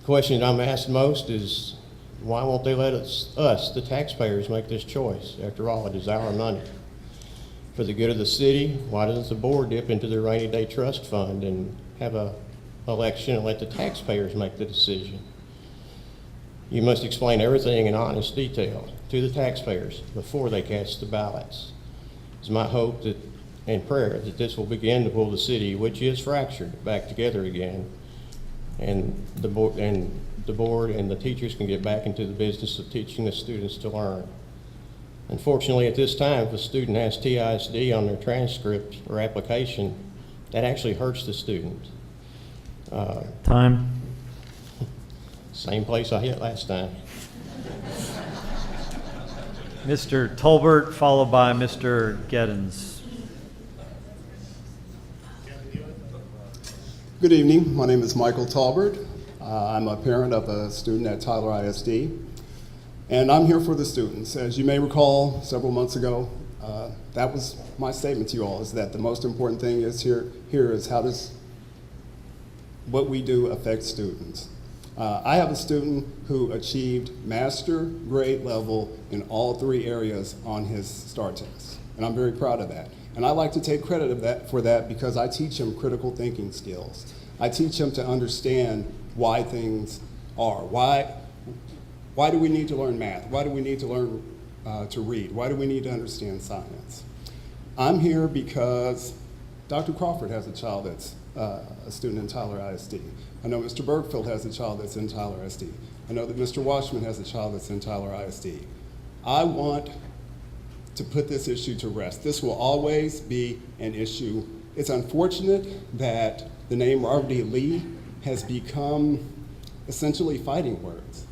The question that I'm asked most is, why won't they let us, the taxpayers, make this choice? After all, it is our money. For the good of the city, why doesn't the board dip into their rainy day trust fund and have an election and let the taxpayers make the decision? You must explain everything in honest detail to the taxpayers before they cast the ballots. It's my hope that and prayer that this will begin to pull the city, which is fractured, back together again, and the board and the teachers can get back into the business of teaching the students to learn. Unfortunately, at this time, if a student has TISD on their transcript or application, that actually hurts the student. Time. Same place I hit last time. Mr. Tolbert, followed by Mr. Geddens. Good evening. My name is Michael Talbert. I'm a parent of a student at Tyler ISD, and I'm here for the students. As you may recall, several months ago, that was my statement to you all, is that the most important thing is here is how does what we do affect students. I have a student who achieved master grade level in all 3 areas on his STAR test, and I'm very proud of that. And I like to take credit for that because I teach him critical thinking skills. I teach them to understand why things are. Why do we need to learn math? Why do we need to learn to read? Why do we need to understand science? I'm here because Dr. Crawford has a child that's a student in Tyler ISD. I know Mr. Bergfield has a child that's in Tyler ISD. I know that Mr. Washman has a child that's in Tyler ISD. I want to put this issue to rest. This will always be an issue. It's unfortunate that the name Robert E. Lee has become essentially fighting words.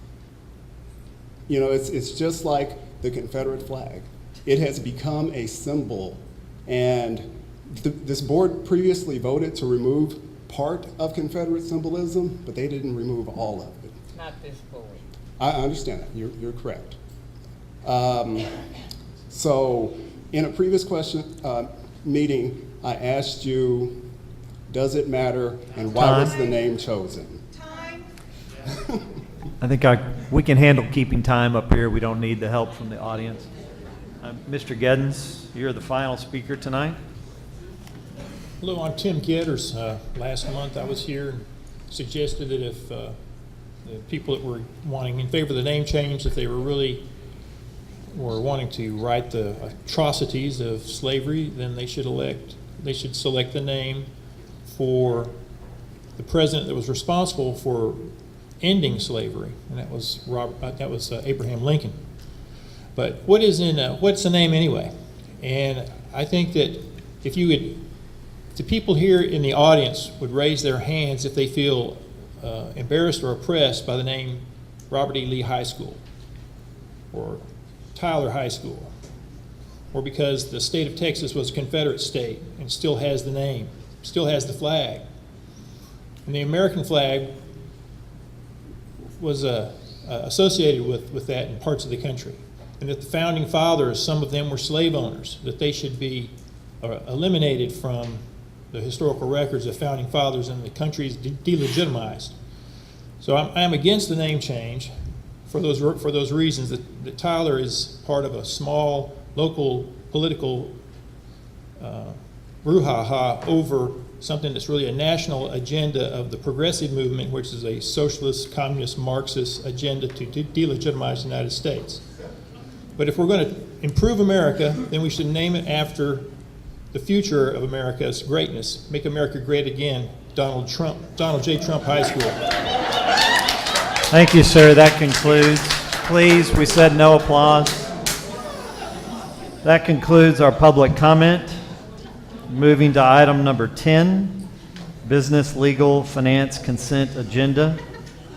You know, it's just like the Confederate flag. It has become a symbol, and this board previously voted to remove part of Confederate symbolism, but they didn't remove all of it. Not this board. I understand that. You're correct. So in a previous meeting, I asked you, does it matter, and why was the name chosen? I think we can handle keeping time up here. We don't need the help from the audience. Mr. Geddens, you're the final speaker tonight. Hello, I'm Tim Gedders. Last month I was here and suggested that if the people that were wanting in favor of the name change, if they were really were wanting to right the atrocities of slavery, then they should select the name for the president that was responsible for ending slavery, and that was Abraham Lincoln. But what's the name anyway? And I think that if the people here in the audience would raise their hands if they feel embarrassed or oppressed by the name Robert E. Lee High School or Tyler High School, or because the state of Texas was a Confederate state and still has the name, still has the flag. And the American flag was associated with that in parts of the country. And that the founding fathers, some of them were slave owners, that they should be eliminated from the historical records of founding fathers, and the country is delegitimized. So I'm against the name change for those reasons, that Tyler is part of a small local political brouhaha over something that's really a national agenda of the progressive movement, which is a socialist, communist, Marxist agenda to delegitimize the United States. But if we're going to improve America, then we should name it after the future of America's greatness. Make America great again, Donald J. Trump High School. Thank you, sir. That concludes. Please, we said no applause. That concludes our public comment. Moving to item number 10, business, legal, finance, consent agenda.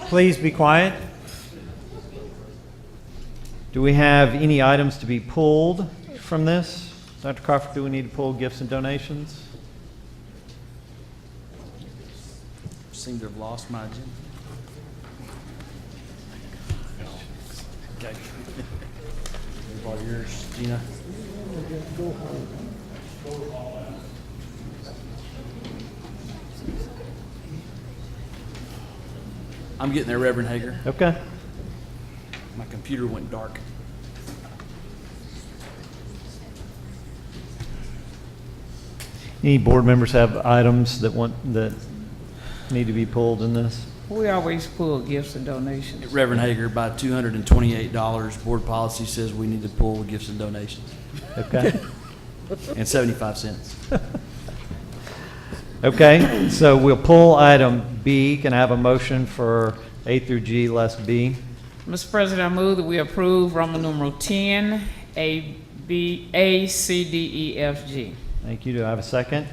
Please be quiet. Do we have any items to be pulled from this? Dr. Crawford, do we need to pull gifts and donations? Seem to have lost my agenda. Okay. These are yours, Gina. I'm getting there, Reverend Hager. Okay. My computer went dark. Any board members have items that need to be pulled in this? We always pull gifts and donations. Reverend Hager, by $228, board policy says we need to pull gifts and donations. Okay. And 75 cents. Okay, so we'll pull item B. Can I have a motion for A through G less B? Mr. President, I move that we approve Roman numeral 10, A, B, A, C, D, E, F, G. Thank you. Do I have a second?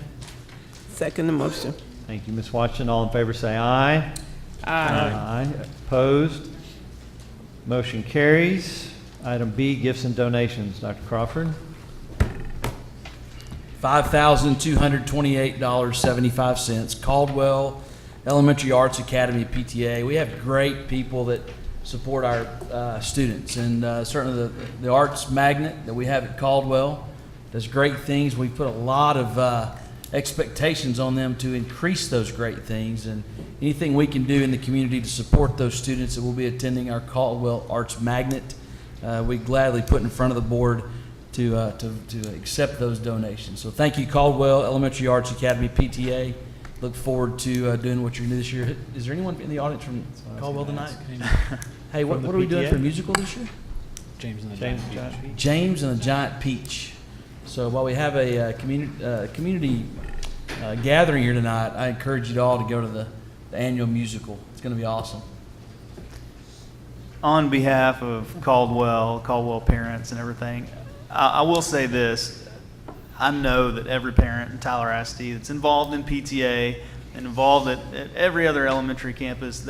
Second the motion. Thank you, Ms. Watson. All in favor say aye. Aye. Opposed? Motion carries. Item B, gifts and donations. Dr. Crawford? $5,228.75. Caldwell Elementary Arts Academy PTA. We have great people that support our students, and certainly the Arts Magnet that we have at Caldwell does great things. We put a lot of expectations on them to increase those great things, and anything we can do in the community to support those students that will be attending our Caldwell Arts Magnet, we gladly put in front of the board to accept those donations. So thank you, Caldwell Elementary Arts Academy PTA. look forward to doing what you're doing this year. Is there anyone in the audience from Caldwell tonight? Hey, what From the are we doing PTA? for a musical this year? James and the Giant Peach. James and the Giant Peach. So while we have a community gathering here tonight, I encourage you all to go to the annual musical. It's going to be awesome. On behalf of Caldwell parents and everything, I will say this. I know that every parent in Tyler ISD that's involved in PTA and involved at every other elementary campus,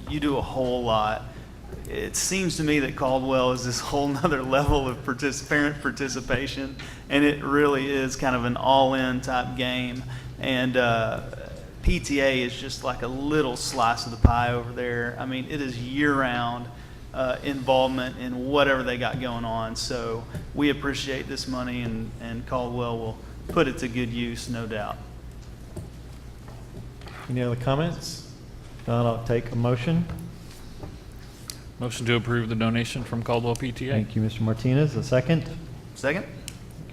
you do a whole lot. It seems to me that Caldwell is this whole nother level of parent participation, and it really is kind of an all-in type game. And PTA is just like a little slice of the pie over there. I mean, it is year-round involvement in whatever they got going on. So we appreciate this money, and Caldwell will put it to good use, no doubt. Any other comments? Don, I'll take a motion. Motion to approve the donation from Caldwell PTA. Thank you, Mr. Martinez. A second? Second?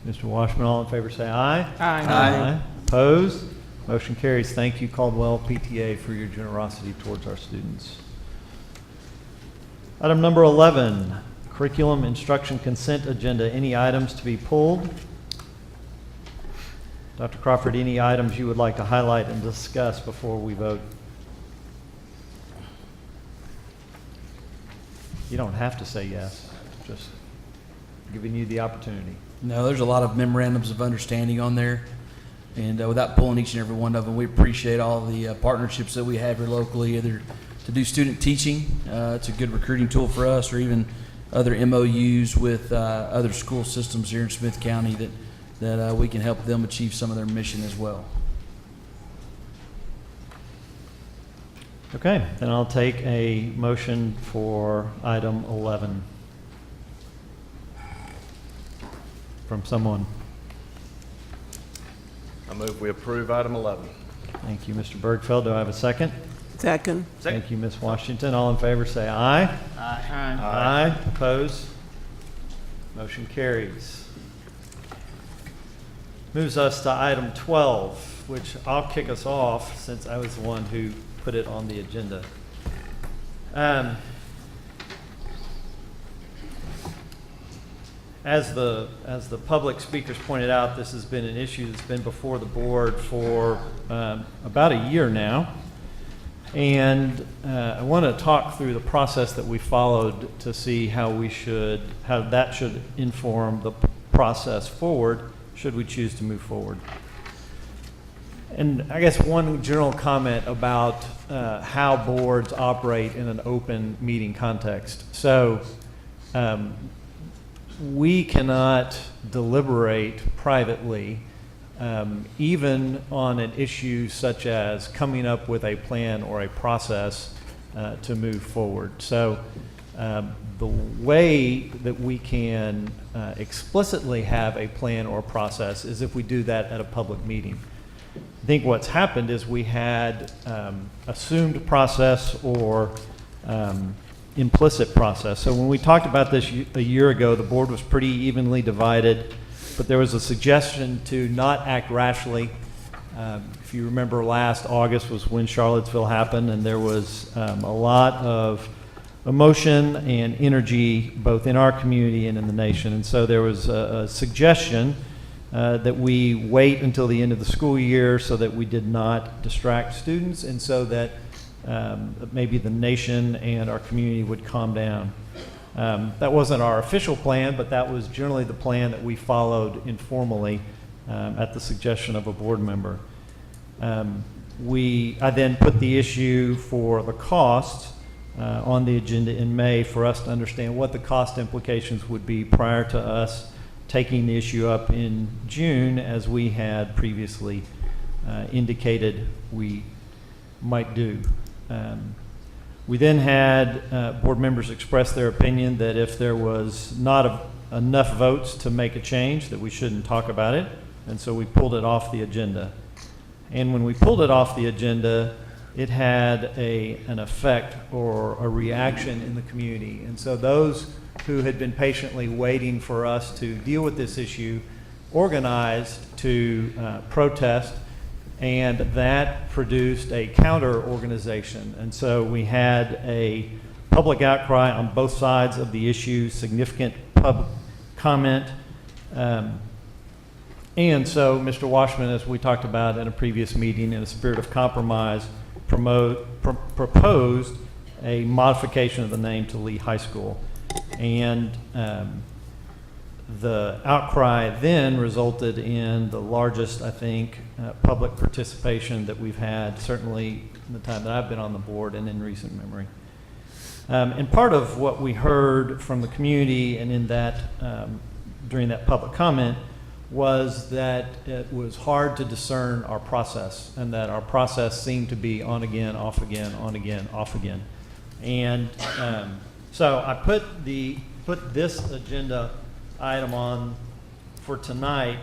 Mr. Washman, all in favor say aye. Aye. Aye. Opposed? Motion carries. Thank you, Caldwell PTA, for your generosity towards our students. Item number 11, curriculum instruction consent agenda. Any items to be pulled? Dr. Crawford, any items you would like to highlight and discuss before we vote? You don't have to say yes, just giving you the opportunity. No, there's a lot of memorandums of understanding on there. And without pulling each and every one of them, we appreciate all the partnerships that we have here locally, either to do student teaching. It's a good recruiting tool for us, or even other MOUs with other school systems here in Smith County that we can help them achieve some of their mission as well. Okay, then I'll take a motion for item 11 from someone. I move we approve item 11. Thank you, Mr. Bergfeld. Do I have a second? Second. Thank you, Ms. Washington. All in favor say aye. Aye. Aye. Opposed? Motion carries. Moves us to item 12, which I'll kick us off since I was the one who put it on the agenda. As the public speakers pointed out, this has been an issue that's been before the board for about a year now. And I want to talk through the process that we followed to see how that should inform the process forward, should we choose to move forward. And I guess one general comment about how boards operate in an open meeting context. So we cannot deliberate privately, even on an issue such as coming up with a plan or a process to move forward. So the way that we can explicitly have a plan or process is if we do that at a public meeting. I think what's happened is we had assumed process or implicit process. So when we talked about this a year ago, the board was pretty evenly divided, but there was a suggestion to not act rashly. If you remember, last August was when Charlottesville happened, and there was a lot of emotion and energy both in our community and in the nation. And so there was a suggestion that we wait until the end of the school year so that we did not distract students, and so that maybe the nation and our community would calm down. That wasn't our official plan, but that was generally the plan that we followed informally at the suggestion of a board member. I then put the issue for the cost on the agenda in May for us to understand what the cost implications would be prior to us taking the issue up in June, as we had previously indicated we might do. We then had board members express their opinion that if there was not enough votes to make a change, that we shouldn't talk about it, and so we pulled it off the agenda. And when we pulled it off the agenda, it had an effect or a reaction in the community. And so those who had been patiently waiting for us to deal with this issue organized to protest And that produced a counter organization. And so we had a public outcry on both sides of the issue, significant public comment. And so Mr. Washman, as we talked about in a previous meeting, in a spirit of compromise, proposed a modification of the name to Lee High School. And the outcry then resulted in the largest, I think, public participation that we've had, certainly in the time that I've been on the board and in recent memory. And part of what we heard from the community and in that, during that public comment was that it was hard to discern our process, and that our process seemed to be on again, off again, on again, off again. And so I put this agenda item on for tonight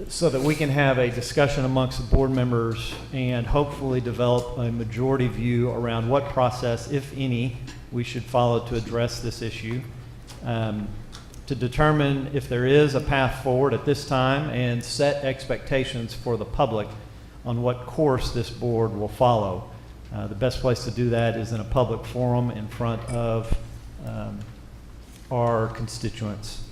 so that we can have a discussion amongst the board members and hopefully develop a majority view around what process, if any, we should follow to address this issue, to determine if there is a path forward at this time and set expectations for the public on what course this board will follow. The best place to do that is in a public forum in front of our constituents.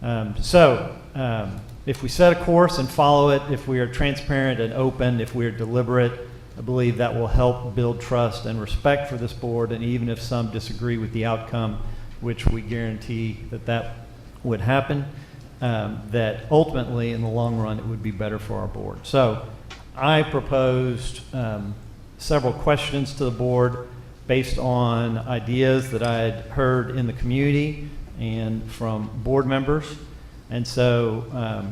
If we set a course and follow it, if we are transparent and open, if we are deliberate, I believe that will help build trust and respect for this board. And even if some disagree with the outcome, which we guarantee that would happen, that ultimately in the long run it would be better for our board. So I proposed several questions to the board based on ideas that I had heard in the community and from board members. And so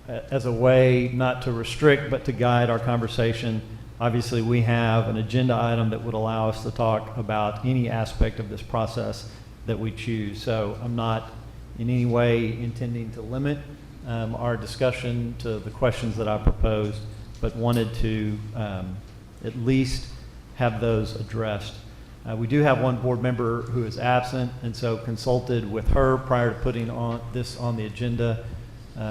as a way not to restrict but to guide our conversation, obviously we have an agenda item that would allow us to talk about any aspect of this process that we choose. So I'm not in any way intending to limit our discussion to the questions that I proposed, but wanted to at least have those addressed. We do have one board member who is absent, and so consulted with her prior to putting this on the agenda.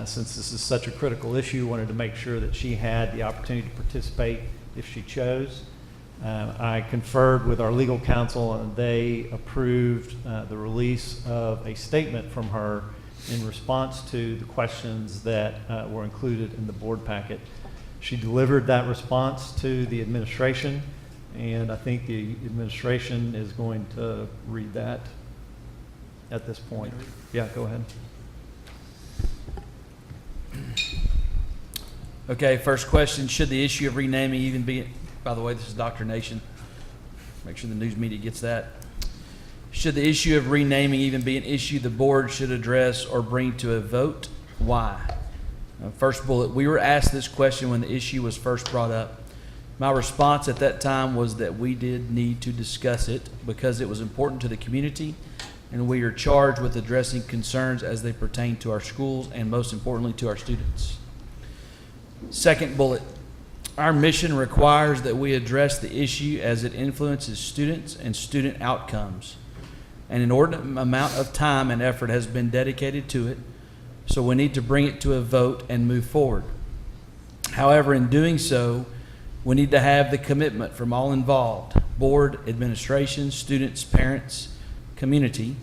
Since this is such a critical issue, wanted to make sure that she had the opportunity to participate if she chose. I conferred with our legal counsel, and they approved the release of a statement from her in response to the questions that were included in the board packet. She delivered that response to the administration, and I think the administration is going to read that at this point. Yeah, go ahead. Okay, first question, should the issue of renaming even be, by the way, this is Dr. Nation, make sure the news media gets that. Should the issue of renaming even be an issue the board should address or bring to a vote? Why? First bullet, we were asked this question when the issue was first brought up. My response at that time was that we did need to discuss it because it was important to the community, and we are charged with addressing concerns as they pertain to our schools and most importantly to our students. Second bullet, our mission requires that we address the issue as it influences students and student outcomes. An inordinate amount of time and effort has been dedicated to it, so we need to bring it to a vote and move forward. However, in doing so, we need to have the commitment from all involved, board, administration, students, parents, community,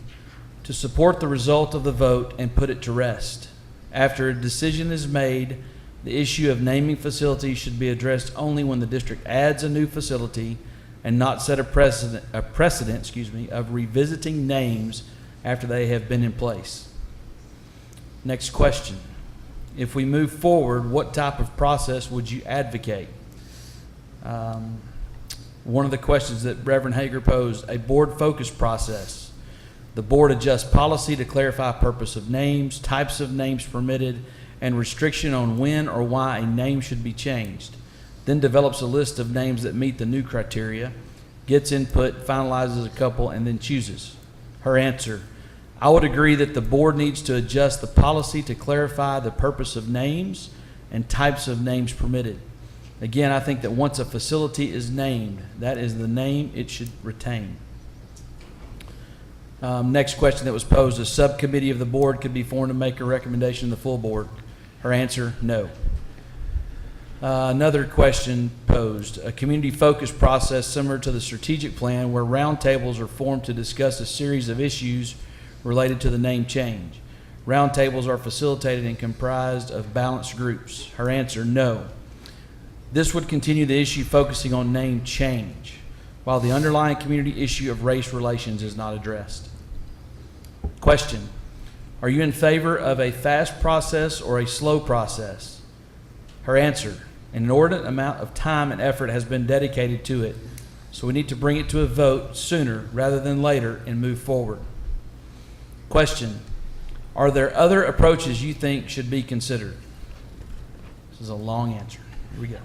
to support the result of the vote and put it to rest. After a decision is made, the issue of naming facilities should be addressed only when the district adds a new facility and not set a precedent of revisiting names after they have been in place. Next question. If we move forward, what type of process would you advocate? One of the questions that Reverend Hager posed, a board-focused process. The board adjusts policy to clarify purpose of names, types of names permitted, and restriction on when or why a name should be changed. Then develops a list of names that meet the new criteria, gets input, finalizes a couple, and then chooses. Her answer, I would agree that the board needs to adjust the policy to clarify the purpose of names and types of names permitted. Again, I think that once a facility is named, that is the name it should retain. Next question that was posed, a subcommittee of the board could be formed to make a recommendation to the full board. Her answer, no. Another question posed, a community-focused process similar to the strategic plan where roundtables are formed to discuss a series of issues related to the name change. Roundtables are facilitated and comprised of balanced groups. Her answer, no. This would continue the issue focusing on name change, while the underlying community issue of race relations is not addressed. Question, are you in favor of a fast process or a slow process? Her answer, an inordinate amount of time and effort has been dedicated to it, so we need to bring it to a vote sooner rather than later and move forward. Question, are there other approaches you think should be considered? This is a long answer. Here we go.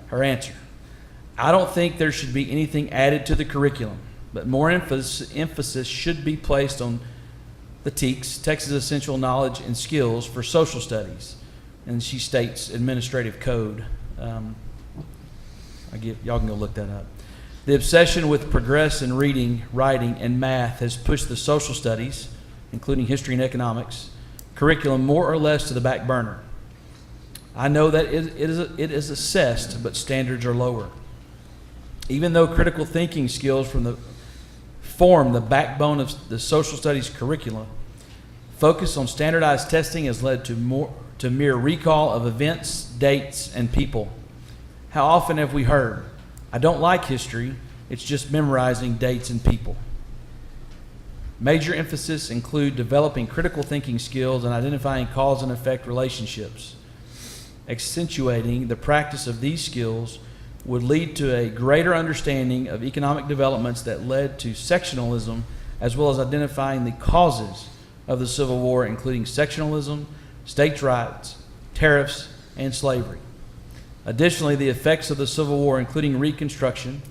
Her answer, I don't think there should be anything added to the curriculum, but more emphasis should be placed on the TEKS, Texas Essential Knowledge and Skills for Social Studies. And she states administrative code. Y'all can go look that up. The obsession with progress in reading, writing, and math has pushed the social studies, including history and economics, curriculum more or less to the back burner. I know that it is assessed, but standards are lower. Even though critical thinking skills form the backbone of the social studies curriculum, focus on standardized testing has led to mere recall of events, dates, and people. How often have we heard, I don't like history, it's just memorizing dates and people. Major emphasis include developing critical thinking skills and identifying cause and effect relationships. Accentuating the practice of these skills would lead to a greater understanding of economic developments that led to sectionalism, as well as identifying the causes of the Civil War, including sectionalism, states' rights, tariffs, and slavery. Additionally, the effects of the Civil War, including Reconstruction,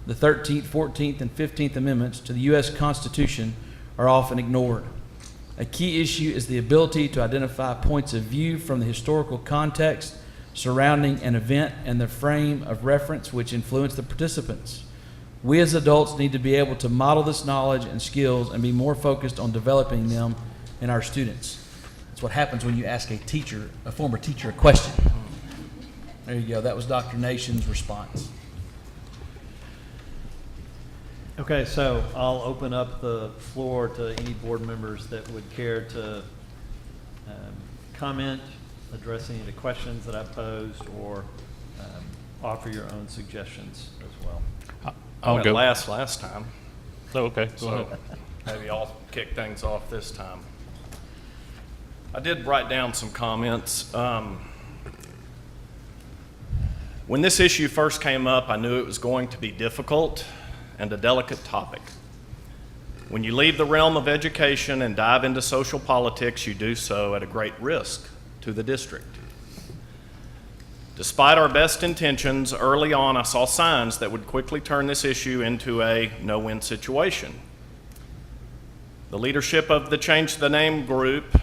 the 13th, 14th, and 15th Amendments to the U.S. Constitution, are often ignored. A key issue is the ability to identify points of view from the historical context surrounding an event and the frame of reference which influence the participants. We as adults need to be able to model this knowledge and skills and be more focused on developing them in our students. That's what happens when you ask a former teacher, a question. There you go. That was Dr. Nation's response. Okay, so I'll open up the floor to any board members that would care to comment, address any of the questions that I posed, or offer your own suggestions as well. I'll go last time. Oh, okay. Go So ahead. maybe I'll kick things off this time. I did write down some comments. When this issue first came up, I knew it was going to be difficult and a delicate topic. When you leave the realm of education and dive into social politics, you do so at a great risk to the district. Despite our best intentions, early on I saw signs that would quickly turn this issue into a no-win situation. The leadership of the Change the Name group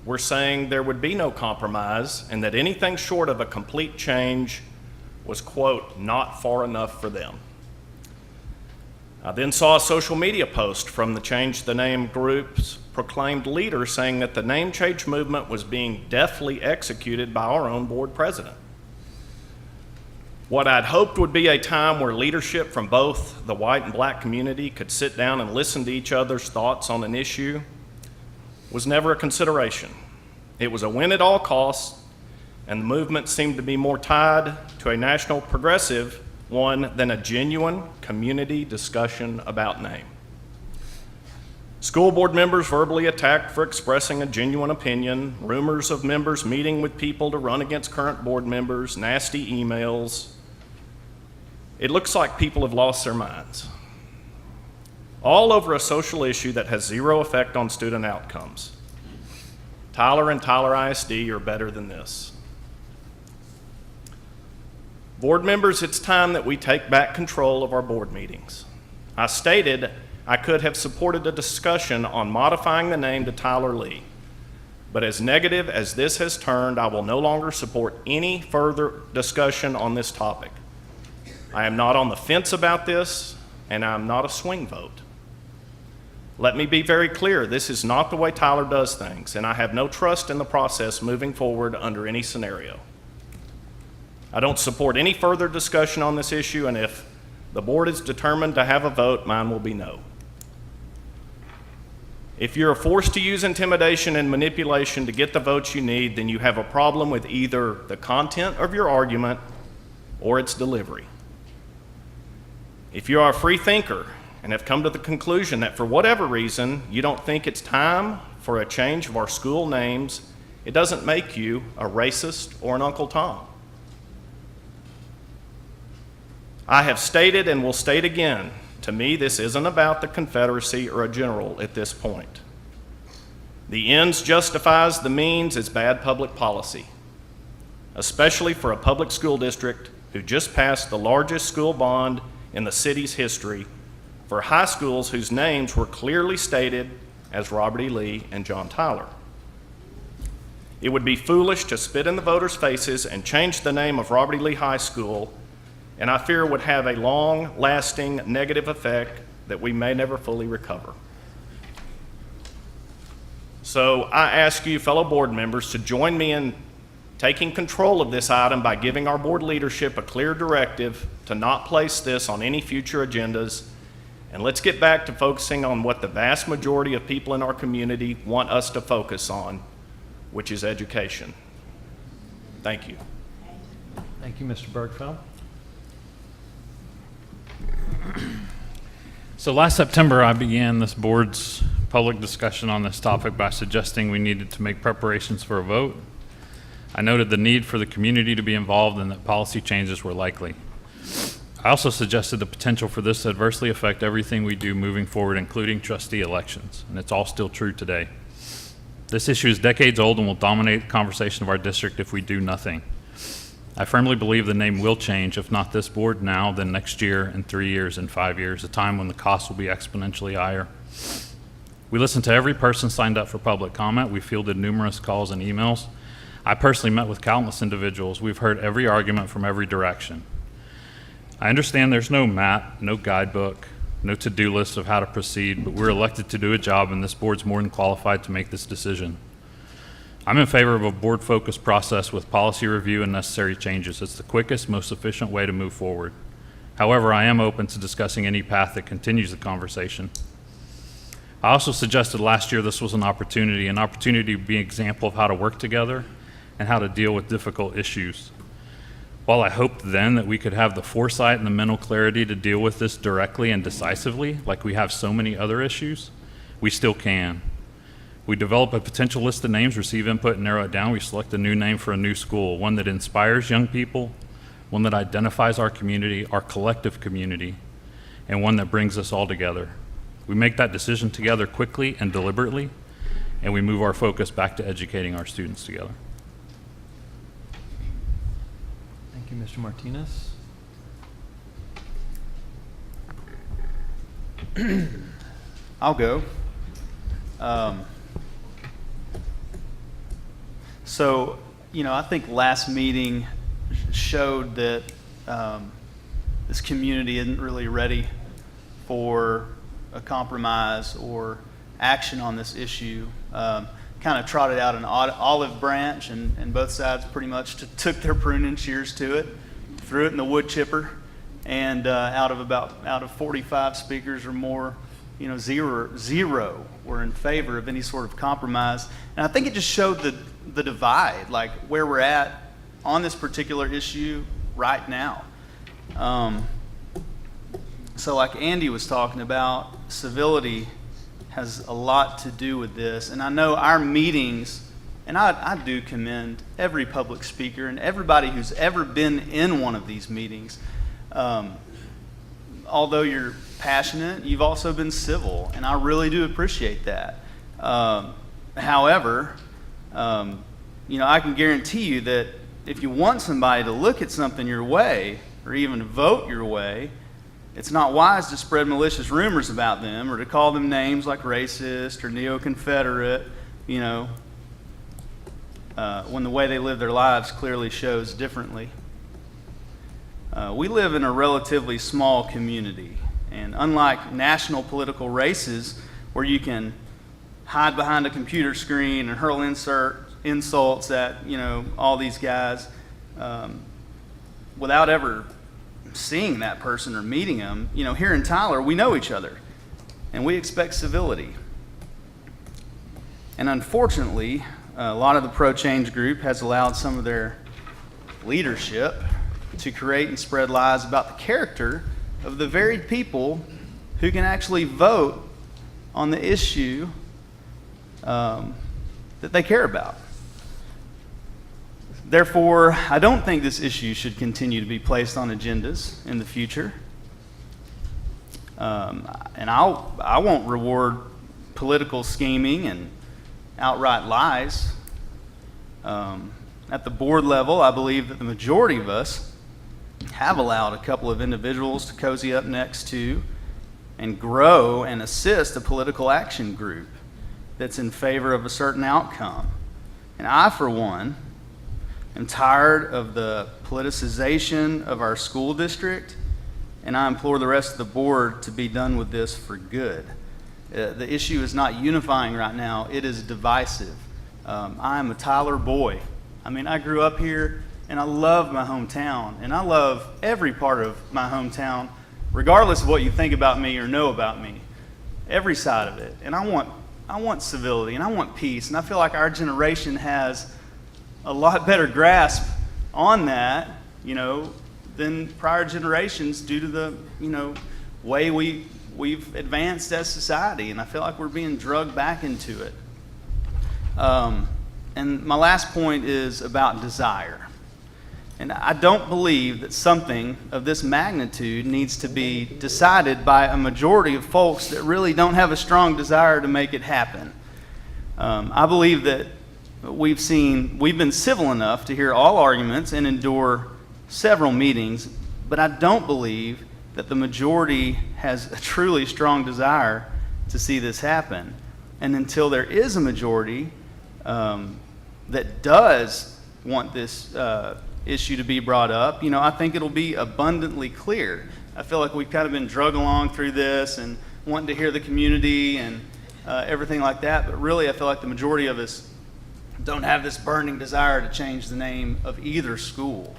were saying there would be no compromise and that anything short of a complete change was, quote, not far enough for them. I then saw a social media post from the Change the Name group's proclaimed leader saying that the name change movement was being deftly executed by our own board president. What I'd hoped would be a time where leadership from both the white and black community could sit down and listen to each other's thoughts on an issue was never a consideration. It was a win at all costs, and the movement seemed to be more tied to a national progressive one than a genuine community discussion about name. School board members verbally attacked for expressing a genuine opinion, rumors of members meeting with people to run against current board members, nasty emails. It looks like people have lost their minds. All over a social issue that has zero effect on student outcomes. Tyler and Tyler ISD are better than this. Board members, it's time that we take back control of our board meetings. I stated I could have supported a discussion on modifying the name to Tyler Lee, but as negative as this has turned, I will no longer support any further discussion on this topic. I am not on the fence about this, and I am not a swing vote. Let me be very clear, this is not the way Tyler does things, and I have no trust in the process moving forward under any scenario. I don't support any further discussion on this issue, and if the board is determined to have a vote, mine will be no. If you're forced to use intimidation and manipulation to get the votes you need, then you have a problem with either the content of your argument or its delivery. If you are a free thinker and have come to the conclusion that for whatever reason you don't think it's time for a change of our school names, it doesn't make you a racist or an Uncle Tom. I have stated and will state again, to me, this isn't about the Confederacy or a general at this point. The ends justifies the means is bad public policy, especially for a public school district who just passed the largest school bond in the city's history for high schools whose names were clearly stated as Robert E. Lee and John Tyler. It would be foolish to spit in the voters' faces and change the name of Robert E. Lee High School, and I fear would have a long-lasting negative effect that we may never fully recover. So I ask you, fellow board members, to join me in taking control of this item by giving our board leadership a clear directive to not place this on any future agendas, and let's get back to focusing on what the vast majority of people in our community want us to focus on, which is education. Thank you. Thank you, Mr. Bergfeld. So last September, I began this board's public discussion on this topic by suggesting we needed to make preparations for a vote. I noted the need for the community to be involved and that policy changes were likely. I also suggested the potential for this to adversely affect everything we do moving forward, including trustee elections, and it's all still true today. This issue is decades old and will dominate the conversation of our district if we do nothing. I firmly believe the name will change, if not this board now, then next year, in 3 years, and 5 years, a time when the cost will be exponentially higher. We listened to every person signed up for public comment. We fielded numerous calls and emails. I personally met with countless individuals. We've heard every argument from every direction. I understand there's no map, no guidebook, no to-do list of how to proceed, but we're elected to do a job, and this board's more than qualified to make this decision. I'm in favor of a board-focused process with policy review and necessary changes. It's the quickest, most efficient way to move forward. However, I am open to discussing any path that continues the conversation. I also suggested last year this was an opportunity to be an example of how to work together and how to deal with difficult issues. While I hoped then that we could have the foresight and the mental clarity to deal with this directly and decisively, like we have so many other issues, we still can. We develop a potential list of names, receive input, and narrow it down. We select a new name for a new school, one that inspires young people, one that identifies our community, our collective community, and one that brings us all together. We make that decision together quickly and deliberately, and we move our focus back to educating our students together. Thank you, Mr. Martinez. I'll go. So, I think last meeting showed that this community isn't really ready for a compromise or action on this issue. Kind of trotted out an olive branch, and both sides pretty much took their pruning shears to it, threw it in the wood chipper, and out of 45 speakers or more, zero were in favor of any sort of compromise. And I think it just showed the divide, like where we're at on this particular issue right now. So like Andy was talking about, civility has a lot to do with this. And I know our meetings, and I do commend every public speaker and everybody who's ever been in one of these meetings. Although you're passionate, you've also been civil, and I really do appreciate that. However, I can guarantee you that if you want somebody to look at something your way, or even vote your way, it's not wise to spread malicious rumors about them or to call them names like racist or neo-Confederate, when the way they live their lives clearly shows differently. We live in a relatively small community, and unlike national political races where you can hide behind a computer screen and hurl insults at all these guys, without ever seeing that person or meeting them, you know, here in Tyler, we know each other, and we expect civility. And unfortunately, a lot of the pro-change group has allowed some of their leadership to create and spread lies about the character of the very people who can actually vote on the issue that they care about. Therefore, I don't think this issue should continue to be placed on agendas in the future. And I won't reward political scheming and outright lies. At the board level, I believe that the majority of us have allowed a couple of individuals to cozy up next to and grow and assist a political action group that's in favor of a certain outcome. And I, for one, am tired of the politicization of our school district, and I implore the rest of the board to be done with this for good. The issue is not unifying right now, it is divisive. I am a Tyler boy. I mean, I grew up here, and I love my hometown, and I love every part of my hometown, regardless of what you think about me or know about me, every side of it. And I want civility, and I want peace, and I feel like our generation has a lot better grasp on that, you know, than prior generations due to the, you know, way we've advanced as society, and I feel like we're being drugged back into it. And my last point is about desire. And I don't believe that something of this magnitude needs to be decided by a majority of folks that really don't have a strong desire to make it happen. I believe that we've been civil enough to hear all arguments and endure several meetings, but I don't believe that the majority has a truly strong desire to see this happen. And until there is a majority that does want this issue to be brought up, you know, I think it'll be abundantly clear. I feel like we've kind of been drug along through this and wanting to hear the community and everything like that, but really I feel like the majority of us don't have this burning desire to change the name of either school.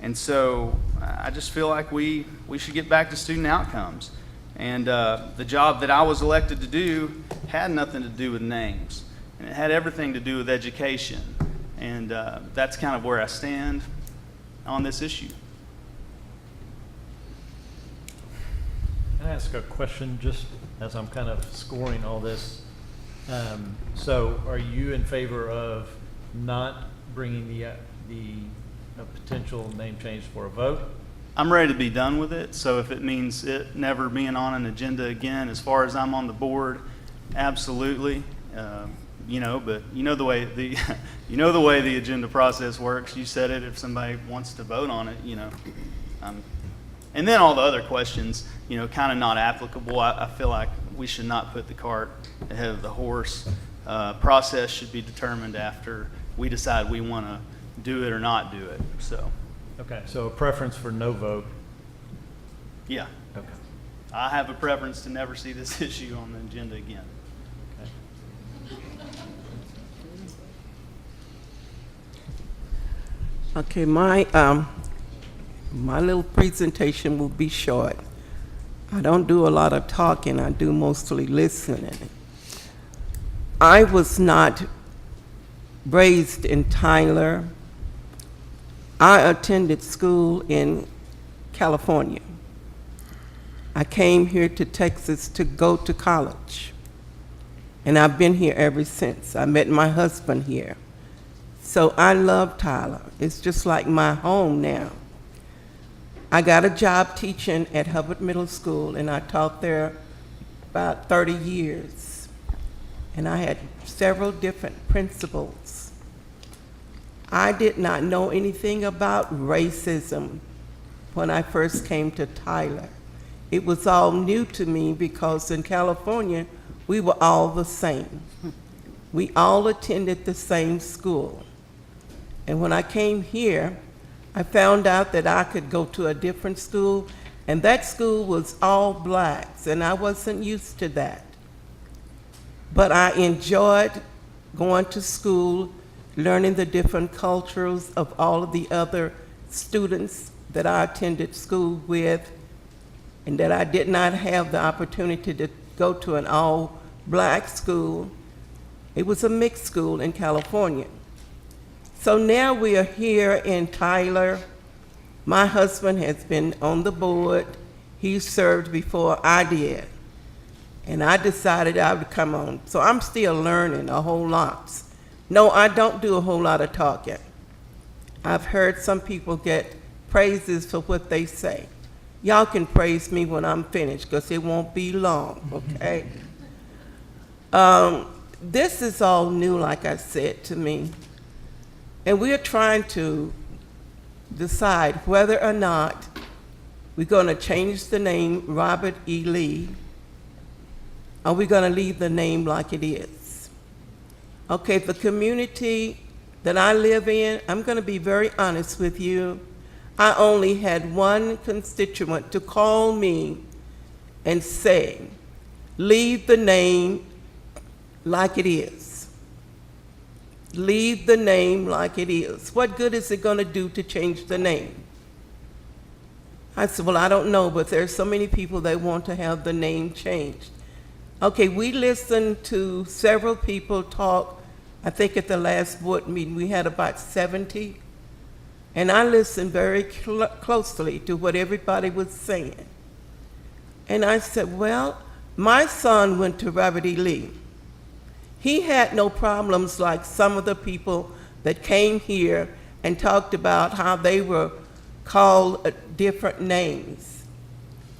And so I just feel like we should get back to student outcomes. And the job that I was elected to do had nothing to do with names. And it had everything to do with education. And that's kind of where I stand on this issue. Can I ask a question just as I'm kind of scoring all this? So are you in favor of not bringing the potential name change for a vote? I'm ready to be done with it, so if it means it never being on an agenda again, as far as I'm on the board, absolutely. You know, but you know the way the agenda process works. You said it. If somebody wants to vote on it, you know, and then all the other questions, you know, kind of not applicable. I feel like we should not put the cart ahead of the horse. Process should be determined after we decide we want to do it or not do it. So. Okay, so a preference for no vote. Yeah. Okay. I have a preference to never see this issue on the agenda again. Okay, my little presentation will be short. I don't do a lot of talking, I do mostly listening. I was not raised in Tyler. I attended school in California. I came here to Texas to go to college, and I've been here ever since. I met my husband here. So I love Tyler. It's just like my home now. I got a job teaching at Hubbard Middle School, and I taught there about 30 years. And I had several different principals. I did not know anything about racism when I first came to Tyler. It was all new to me because in California, we were all the same. We all attended the same school. And when I came here, I found out that I could go to a different school, and that school was all blacks, and I wasn't used to that. But I enjoyed going to school, learning the different cultures of all of the other students that I attended school with, and that I did not have the opportunity to go to an all-black school. It was a mixed school in California. So now we are here in Tyler. My husband has been on the board. He served before I did. And I decided I would come on. So I'm still learning a whole lot. No, I don't do a whole lot of talking. I've heard some people get praises for what they say. Y'all can praise me when I'm finished, because it won't be long, okay? This is all new, like I said, to me. And we're trying to decide whether or not we're going to change the name Robert E. Lee, or we're going to leave the name like it is. Okay, the community that I live in, I'm going to be very honest with you. I only had one constituent to call me and say, leave the name like it is. Leave the name like it is. What good is it going to do to change the name? I said, well, I don't know, but there's so many people that want to have the name changed. Okay, we listened to several people talk. I think at the last board meeting we had about 70. And I listened very closely to what everybody was saying. And I said, well, my son went to Robert E. Lee. He had no problems like some of the people that came here and talked about how they were called different names.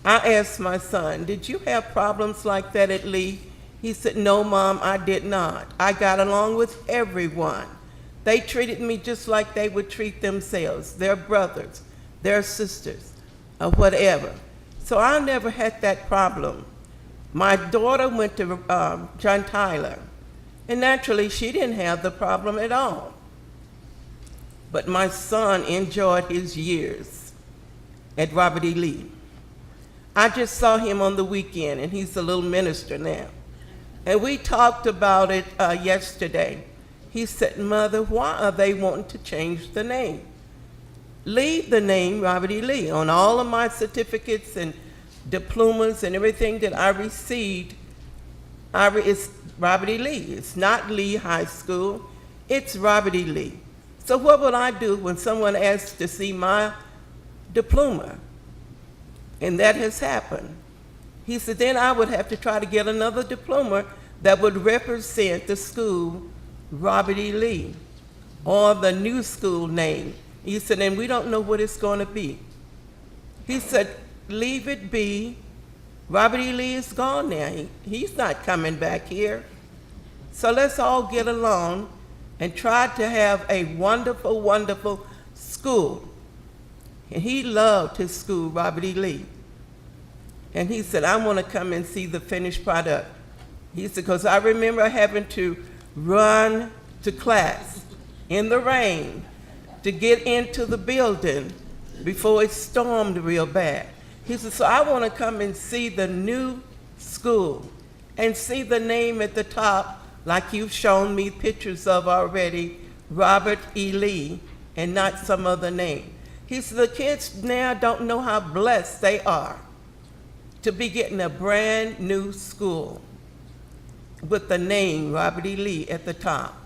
I asked my son, did you have problems like that at Lee? He said, no, Mom, I did not. I got along with everyone. They treated me just like they would treat themselves, their brothers, their sisters, or whatever. So I never had that problem. My daughter went to John Tyler, and naturally she didn't have the problem at all. But my son enjoyed his years at Robert E. Lee. I just saw him on the weekend, and he's a little minister now. And we talked about it yesterday. He said, Mother, why are they wanting to change the name? Leave the name Robert E. Lee. On all of my certificates and diplomas and everything that I received, it's Robert E. Lee. It's not Lee High School. It's Robert E. Lee. So what would I do when someone asks to see my diploma? And that has happened. He said, then I would have to try to get another diploma that would represent the school Robert E. Lee, or the new school name. He said, and we don't know what it's going to be. He said, leave it be. Robert E. Lee is gone now. He's not coming back here. So let's all get along and try to have a wonderful, wonderful school. And he loved his school, Robert E. Lee. And he said, I want to come and see the finished product. He said, because I remember having to run to class in the rain to get into the building before it stormed real bad. He said, so I want to come and see the new school and see the name at the top, like you've shown me pictures of already, Robert E. Lee, and not some other name. He said, the kids now don't know how blessed they are to be getting a brand new school with the name Robert E. Lee at the top.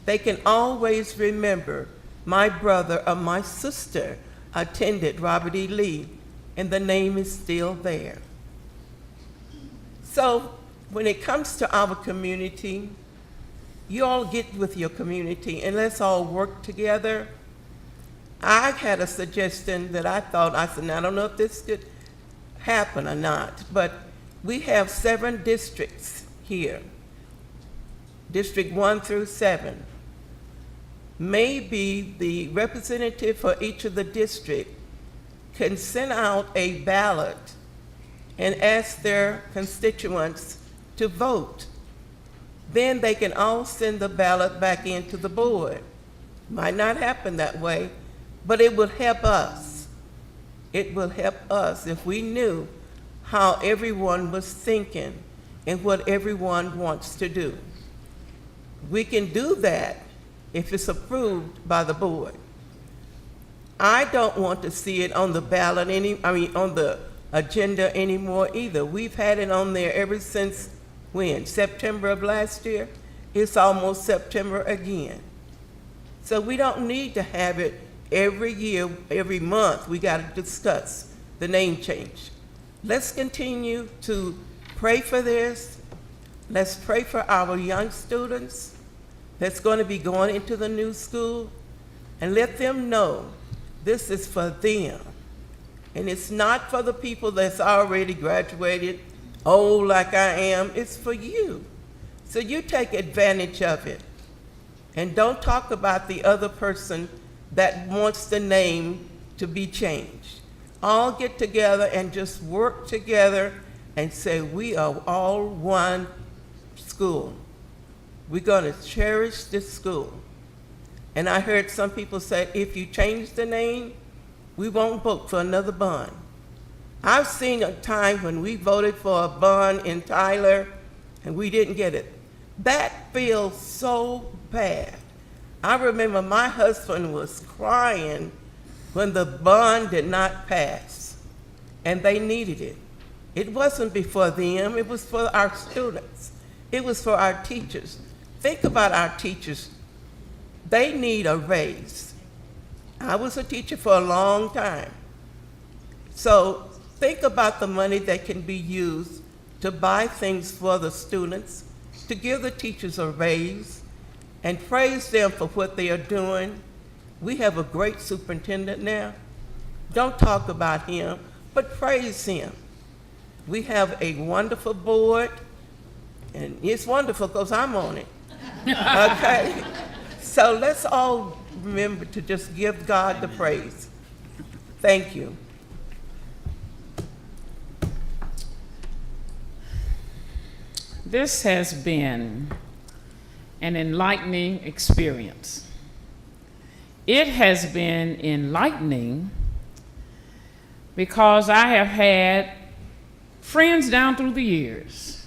They can always remember my brother or my sister attended Robert E. Lee, and the name is still there. So when it comes to our community, you all get with your community and let's all work together. I had a suggestion that I said, I don't know if this could happen or not, but we have 7 districts here. District 1 through 7. Maybe the representative for each of the districts can send out a ballot and ask their constituents to vote. Then they can all send the ballot back into the board. Might not happen that way, but it would help us. It will help us if we knew how everyone was thinking and what everyone wants to do. We can do that if it's approved by the board. I don't want to see it on the ballot on the agenda anymore either. We've had it on there ever since when? September of last year? It's almost September again. So we don't need to have it every year, every month. We got to discuss the name change. Let's continue to pray for this. Let's pray for our young students that's going to be going into the new school, and let them know this is for them. And it's not for the people that's already graduated, old like I am. It's for you. So you take advantage of it. And don't talk about the other person that wants the name to be changed. All get together and just work together and say, we are all one school. We're going to cherish this school. And I heard some people say, if you change the name, we won't vote for another bond. I've seen a time when we voted for a bond in Tyler and we didn't get it. That feels so bad. I remember my husband was crying when the bond did not pass, and they needed it. It wasn't before them, it was for our students. It was for our teachers. Think about our teachers. They need a raise. I was a teacher for a long time. So think about the money that can be used to buy things for the students, to give the teachers a raise, and praise them for what they are doing. We have a great superintendent now. Don't talk about him, but praise him. We have a wonderful board, and it's wonderful because I'm on it. Okay? So let's all remember to just give God the praise. Thank you. This has been an enlightening experience. It has been enlightening because I have had friends down through the years.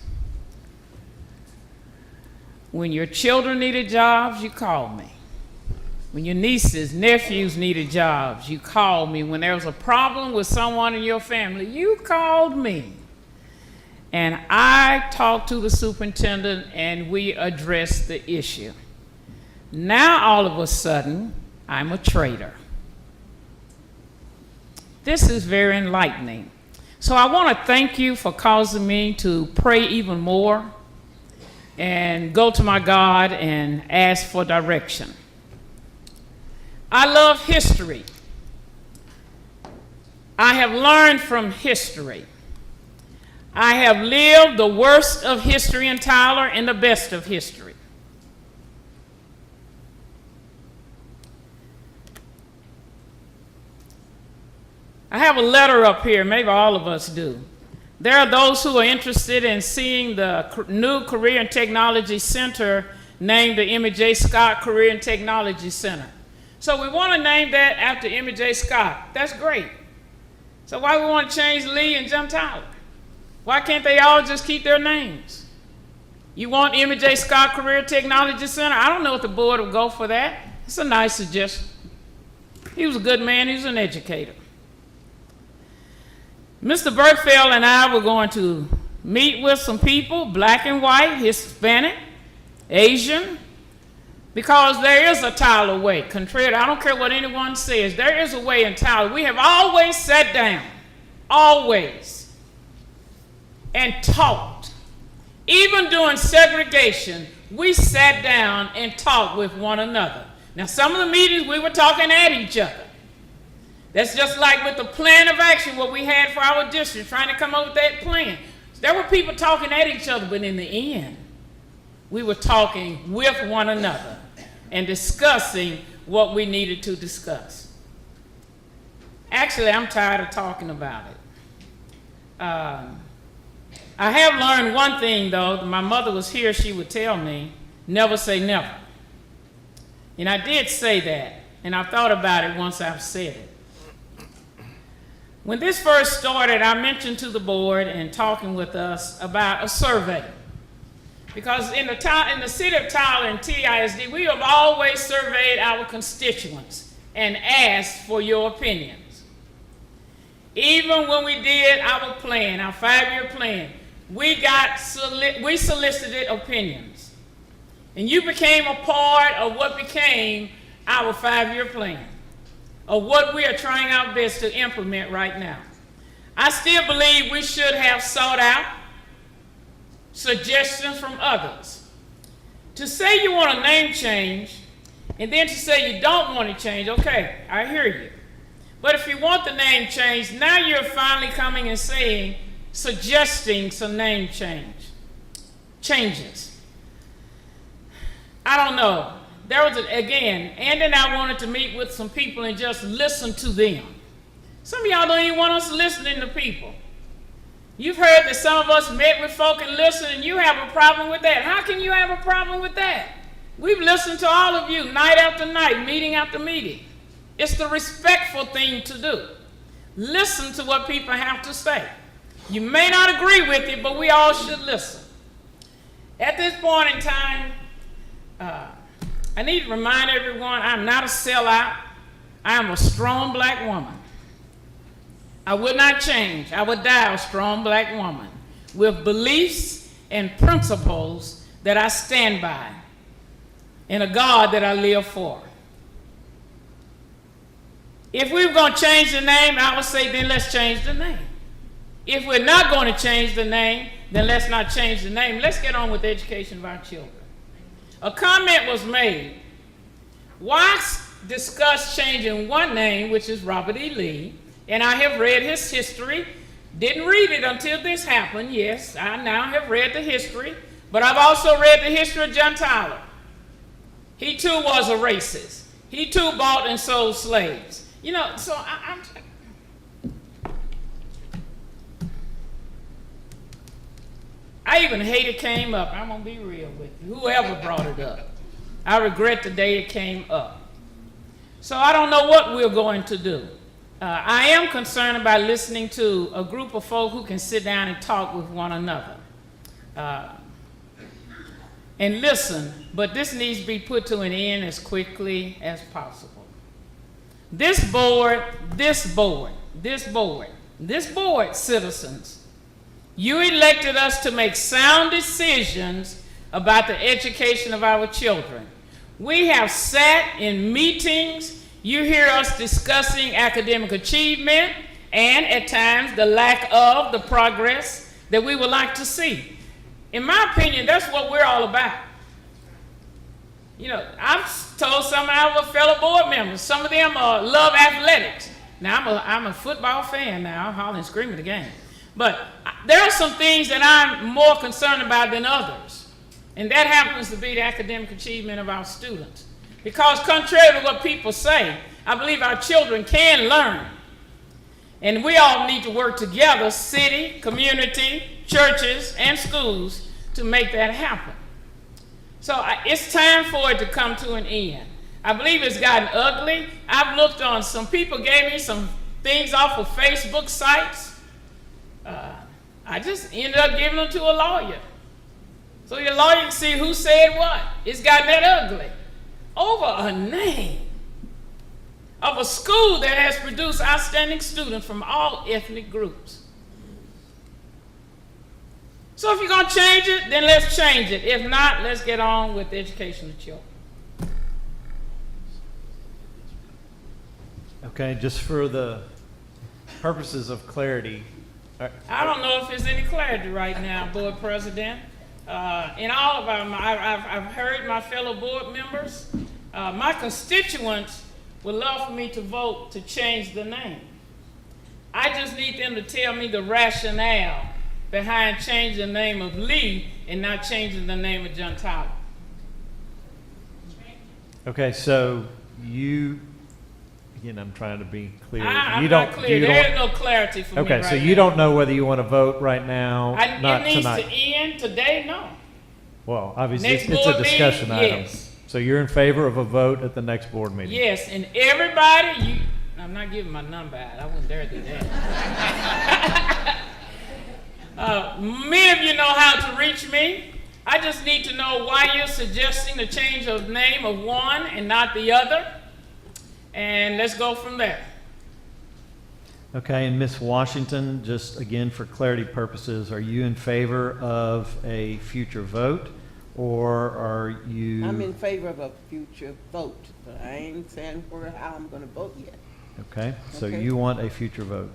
When your children needed jobs, you called me. When your nieces, nephews needed jobs, you called me. When there was a problem with someone in your family, you called me. And I talked to the superintendent and we addressed the issue. Now all of a sudden, I'm a traitor. This is very enlightening. So I want to thank you for causing me to pray even more and go to my God and ask for direction. I love history. I have learned from history. I have lived the worst of history in Tyler and the best of history. I have a letter up here, maybe all of us do. There are those who are interested in seeing the new Career and Technology Center named the Emmy J. Scott Career and Technology Center. So we want to name that after Emmy J. Scott. That's great. So why we want to change Lee and Jim Tyler? Why can't they all just keep their names? You want Emmy J. Scott Career Technology Center? I don't know if the board will go for that. It's a nice suggestion. He was a good man. He was an educator. Mr. Berkfeld and I were going to meet with some people, black and white, Hispanic, Asian, because there is a Tyler way. Contrary, I don't care what anyone says, there is a way in Tyler. We have always sat down, always, and talked. Even during segregation, we sat down and talked with one another. Now, some of the meetings we were talking at each other. That's just like with the plan of action, what we had for our district, trying to come up with that plan. There were people talking at each other, but in the end, we were talking with one another and discussing what we needed to discuss. Actually, I'm tired of talking about it. I have learned one thing, though. My mother was here, she would tell me, never say never. And I did say that, and I thought about it once I've said it. When this first started, I mentioned to the board and talking with us about a survey. Because in the city of Tyler and TISD, we have always surveyed our constituents. and asked for your opinions. Even when we did our plan, our 5-year plan, we solicited opinions. And you became a part of what became our 5-year plan, of what we are trying our best to implement right now. I still believe we should have sought out suggestions from others. To say you want a name change, and then to say you don't want to change, okay, I hear you. But if you want the name change, now you're finally coming and saying, suggesting some name changes. I don't know. There was, again, Andy and I wanted to meet with some people and just listen to them. Some of y'all don't even want us listening to people. You've heard that some of us met with folk and listened, and you have a problem with that. How can you have a problem with that? We've listened to all of you night after night, meeting after meeting. It's the respectful thing to do. Listen to what people have to say. You may not agree with it, but we all should listen. At this point in time, I need to remind everyone I'm not a sellout. I am a strong black woman. I would not change. I would die a strong black woman with beliefs and principles that I stand by and a God that I live for. If we were going to change the name, I would say then let's change the name. If we're not going to change the name, then let's not change the name. Let's get on with the education of our children. A comment was made. Why discuss changing one name, which is Robert E. Lee, and I have read his history. Didn't read it until this happened. Yes, I now have read the history, but I've also read the history of John Tyler. He too was a racist. He too bought and sold slaves. You know, so I even hate it came up. I'm going to be real with you. Whoever brought it up. I regret the day it came up. So I don't know what we're going to do. I am concerned about listening to a group of folk who can sit down and talk with one another. And listen, but this needs to be put to an end as quickly as possible. This board, citizens, you elected us to make sound decisions about the education of our children. We have sat in meetings. You hear us discussing academic achievement and at times the lack of the progress that we would like to see. In my opinion, that's what we're all about. You know, I've told some of our fellow board members, some of them love athletics. Now, I'm a football fan now. I holler and scream at the game. But there are some things that I'm more concerned about than others. And that happens to be the academic achievement of our students. Because contrary to what people say, I believe our children can learn. And we all need to work together, city, community, churches, and schools, to make that happen. So it's time for it to come to an end. I believe it's gotten ugly. I've looked on, some people gave me some things off of Facebook sites. I just ended up giving them to a lawyer. So your lawyer can see who said what. It's gotten that ugly. Over a name of a school that has produced outstanding students from all ethnic groups. So if you're going to change it, then let's change it. If not, let's get on with the education of children. Okay, just for the purposes of clarity. I don't know if there's any clarity right now, Board President. In all of our, I've heard my fellow board members. My constituents would love for me to vote to change the name. I just need them to tell me the rationale behind changing the name of Lee and not changing the name of John Tyler. Okay, so you, again, I'm trying to be clear. I'm not clear. There is no clarity for me right now. Okay, so you don't know whether you want to vote right now, not it needs tonight. to end today, no. Well, obviously, Next it's a board discussion meeting, item. yes. So you're in favor of a vote at the next board meeting? Yes, and everybody, I'm not giving my number out. I wouldn't dare do that. Many of you know how to reach me. I just need to know why you're suggesting the change of name of one and not the other. and let's go from there. Okay, and Ms. Washington, just again for clarity purposes, are you in favor of a future vote, or are you? I'm in favor of a future vote, but I ain't saying how I'm gonna vote yet. Okay, so Okay. you want a future vote.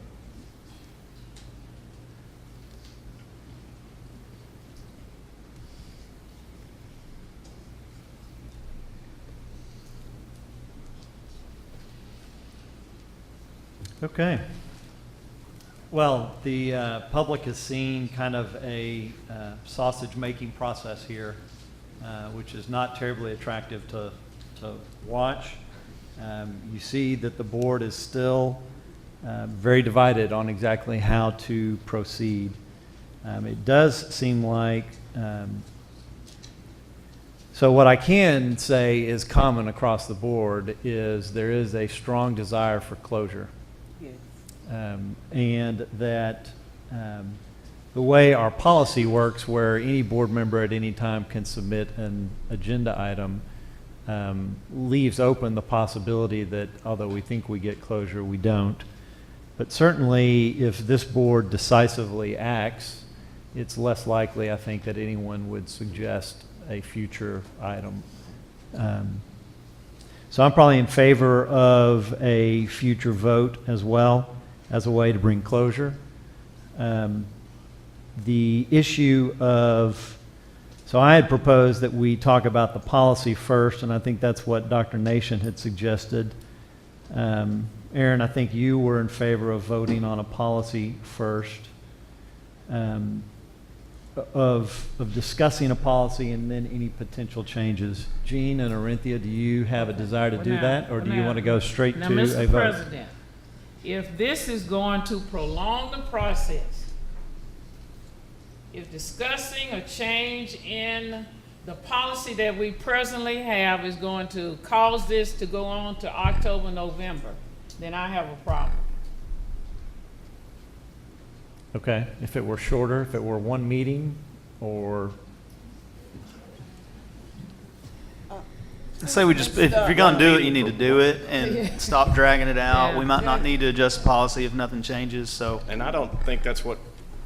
Okay. Well, the public has seen kind of a sausage-making process here, which is not terribly attractive to watch. You see that the board is still very divided on exactly how to proceed. It does seem like, so what I can say is common across the board is there is a strong desire for closure. Yes. And that the way our policy works, where any board member at any time can submit an agenda item, leaves open the possibility that although we think we get closure, we don't. But certainly, if this board decisively acts, it's less likely, I think, that anyone would suggest a future item. So I'm probably in favor of a future vote as well, as a way to bring closure. The issue of, so I had proposed that we talk about the policy first, and I think that's what Dr. Nation had suggested. Aaron, I think you were in favor of voting on a policy first, of discussing a policy and then any potential changes. Jean and Orinthia, do you have a desire to do that, or do you want to go straight Now, to a Mr. vote? President, if this is going to prolong the process, if discussing a change in the policy that we presently have is going to cause this to go on to October, November, then I have a problem. Okay, if it were shorter, if it were one meeting, or, I say we just, if you're gonna do it, you need to do it and stop dragging it out. Yeah. We might not need to adjust the policy if nothing changes, so. And I don't think that's what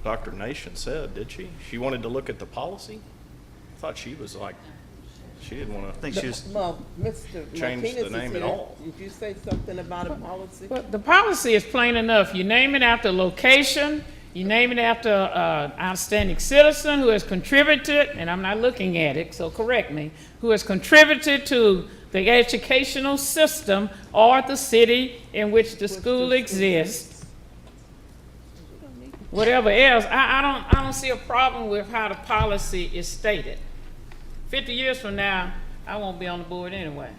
Dr. Nation said, did she? She wanted to look at the policy? I thought she was like, she didn't want I to. think she was, Well, Mr. Change the Martinez is name at here. all. Did you say something about a policy? But the policy is plain enough. You name it after location, you name it after outstanding citizen who has contributed, and I'm not looking at it, so correct me, who has contributed to the educational system or the city in which the school exists. Whatever else, I don't see a problem with how the policy is stated. 50 years from now, I won't be on the board anyway.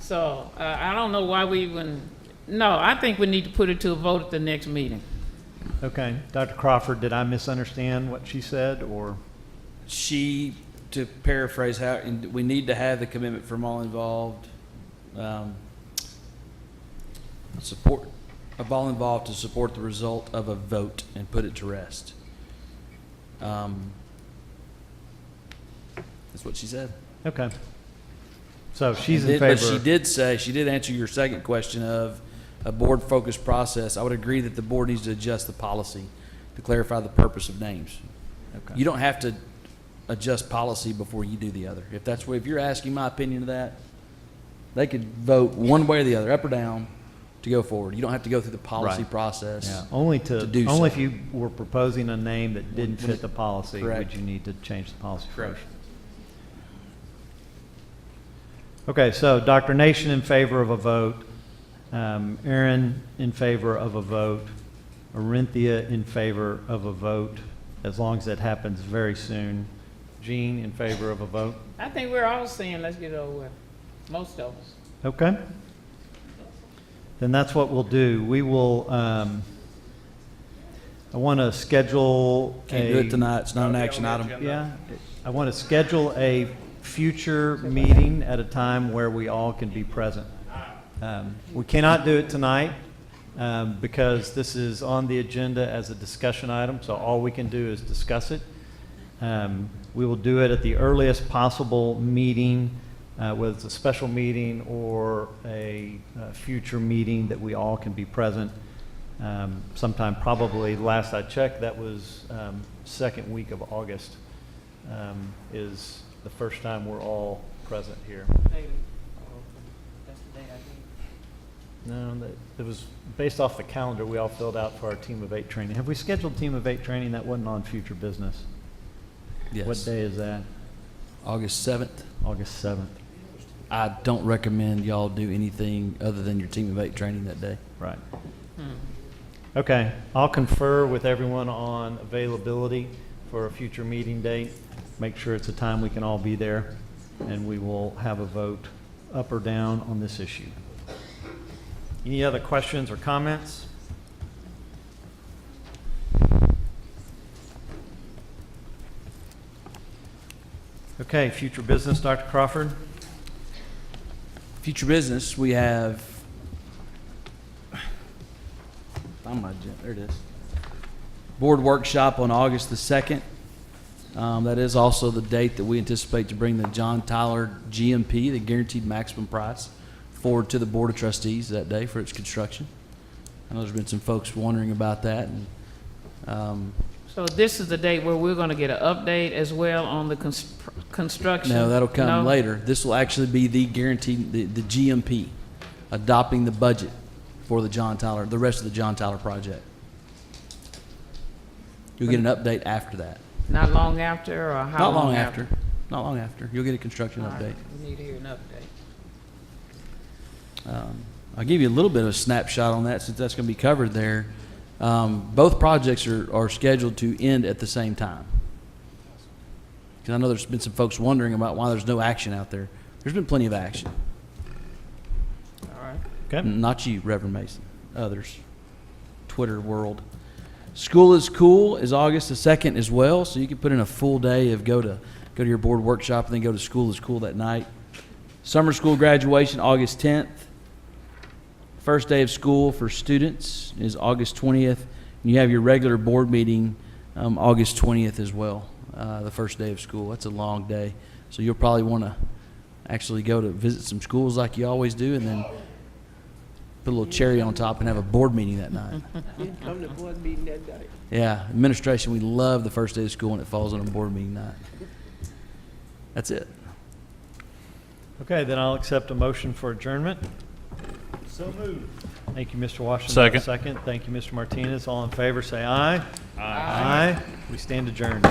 So I don't know why we even, no, I think we need to put it to a vote at the next meeting. okay. Dr. Crawford, did I misunderstand what she said, or? She, to paraphrase, how we need to have the commitment from all involved, support of all involved to support the result of a vote and put it to rest. That's what she said. Okay. So she's And in But favor. she did say, she did answer your second question of a board-focused process. I would agree that the board needs to adjust the policy to clarify the purpose of names. Okay. You don't have to adjust policy before you do the other. If that's what, if you're asking my opinion of that, they could vote one way or the other, up or down, to go forward. You don't have to go through the policy Right. process. Yeah, only do only so. if you were proposing a name that didn't fit the policy, would Correct. you need to change the policy Correct. first. Okay, so Dr. Nation in favor of a vote, Aaron in favor of a vote, Orinthia in favor of a vote, as long as that happens very soon. Jean in favor of a vote. I think we're all saying, let's get it over with, most of us. Okay. Then that's what we'll do. We will, I want to schedule Can't do it tonight. It's not an action item. Yeah, I want to schedule a future meeting at a time where we all can be present. We cannot do it tonight because this is on the agenda as a discussion item, so all we can do is discuss it. We will do it at the earliest possible meeting, whether it's a special meeting or a future meeting that we all can be present. Sometime probably, last I checked, that was second week of August is the first time we're all present here. No, it was based off the calendar we all filled out for our Team of 8 training. Have we scheduled Team of 8 training? That wasn't on future business. Yes. What day is that? August 7th. August 7th. I don't recommend y'all do anything other than your Team of 8 training that day. Right. Okay, I'll confer with everyone on availability for a future meeting date. Make sure it's a time we can all be there, and we will have a vote up or down on this issue. Any other questions or comments? Okay, future business, Dr. Crawford. Future business, we have, on my agenda, there it is. Board workshop on August the 2nd. That is also the date that we anticipate to bring the John Tyler GMP, the Guaranteed Maximum Price, forward to the Board of Trustees that day for its construction. I know there's been some folks wondering about that. And, So this is the date where we're going to get an update as well on the construction? no, that'll come No? later. This will actually be the guaranteed, the GMP, adopting the budget for the John Tyler, the rest of the John Tyler project. You'll get an update after that. Not long after, or how Not long long after. Not long after. You'll get a construction All right, update. we need to hear an update. I'll give you a little bit of a snapshot on that since that's going to be covered there. Both projects are scheduled to end at the same time. Because I know there's been some folks wondering about why there's no action out there. There's been plenty of action. All right. Okay. Not you, Reverend Mason. Others. Twitter world. School is Cool is August the 2nd as well, so you can put in a full day of go to your board workshop and then go to School is Cool that night. Summer school graduation, August 10th. First day of school for students is August 20th. And you have your regular board meeting August 20th as well, the first day of school. That's a long day. So you'll probably want to actually go to visit some schools like you always do and then put a little cherry on top and have a board meeting that night. Didn't come to board meeting that night. Yeah, administration, we love the first day of school when it falls on a board meeting night. That's it. Okay, then I'll accept a motion for adjournment. So moved. Thank you, Mr. Washington. Second. Second. Thank you, Mr. Martinez. All in favor, say aye. Aye. We stand adjourned.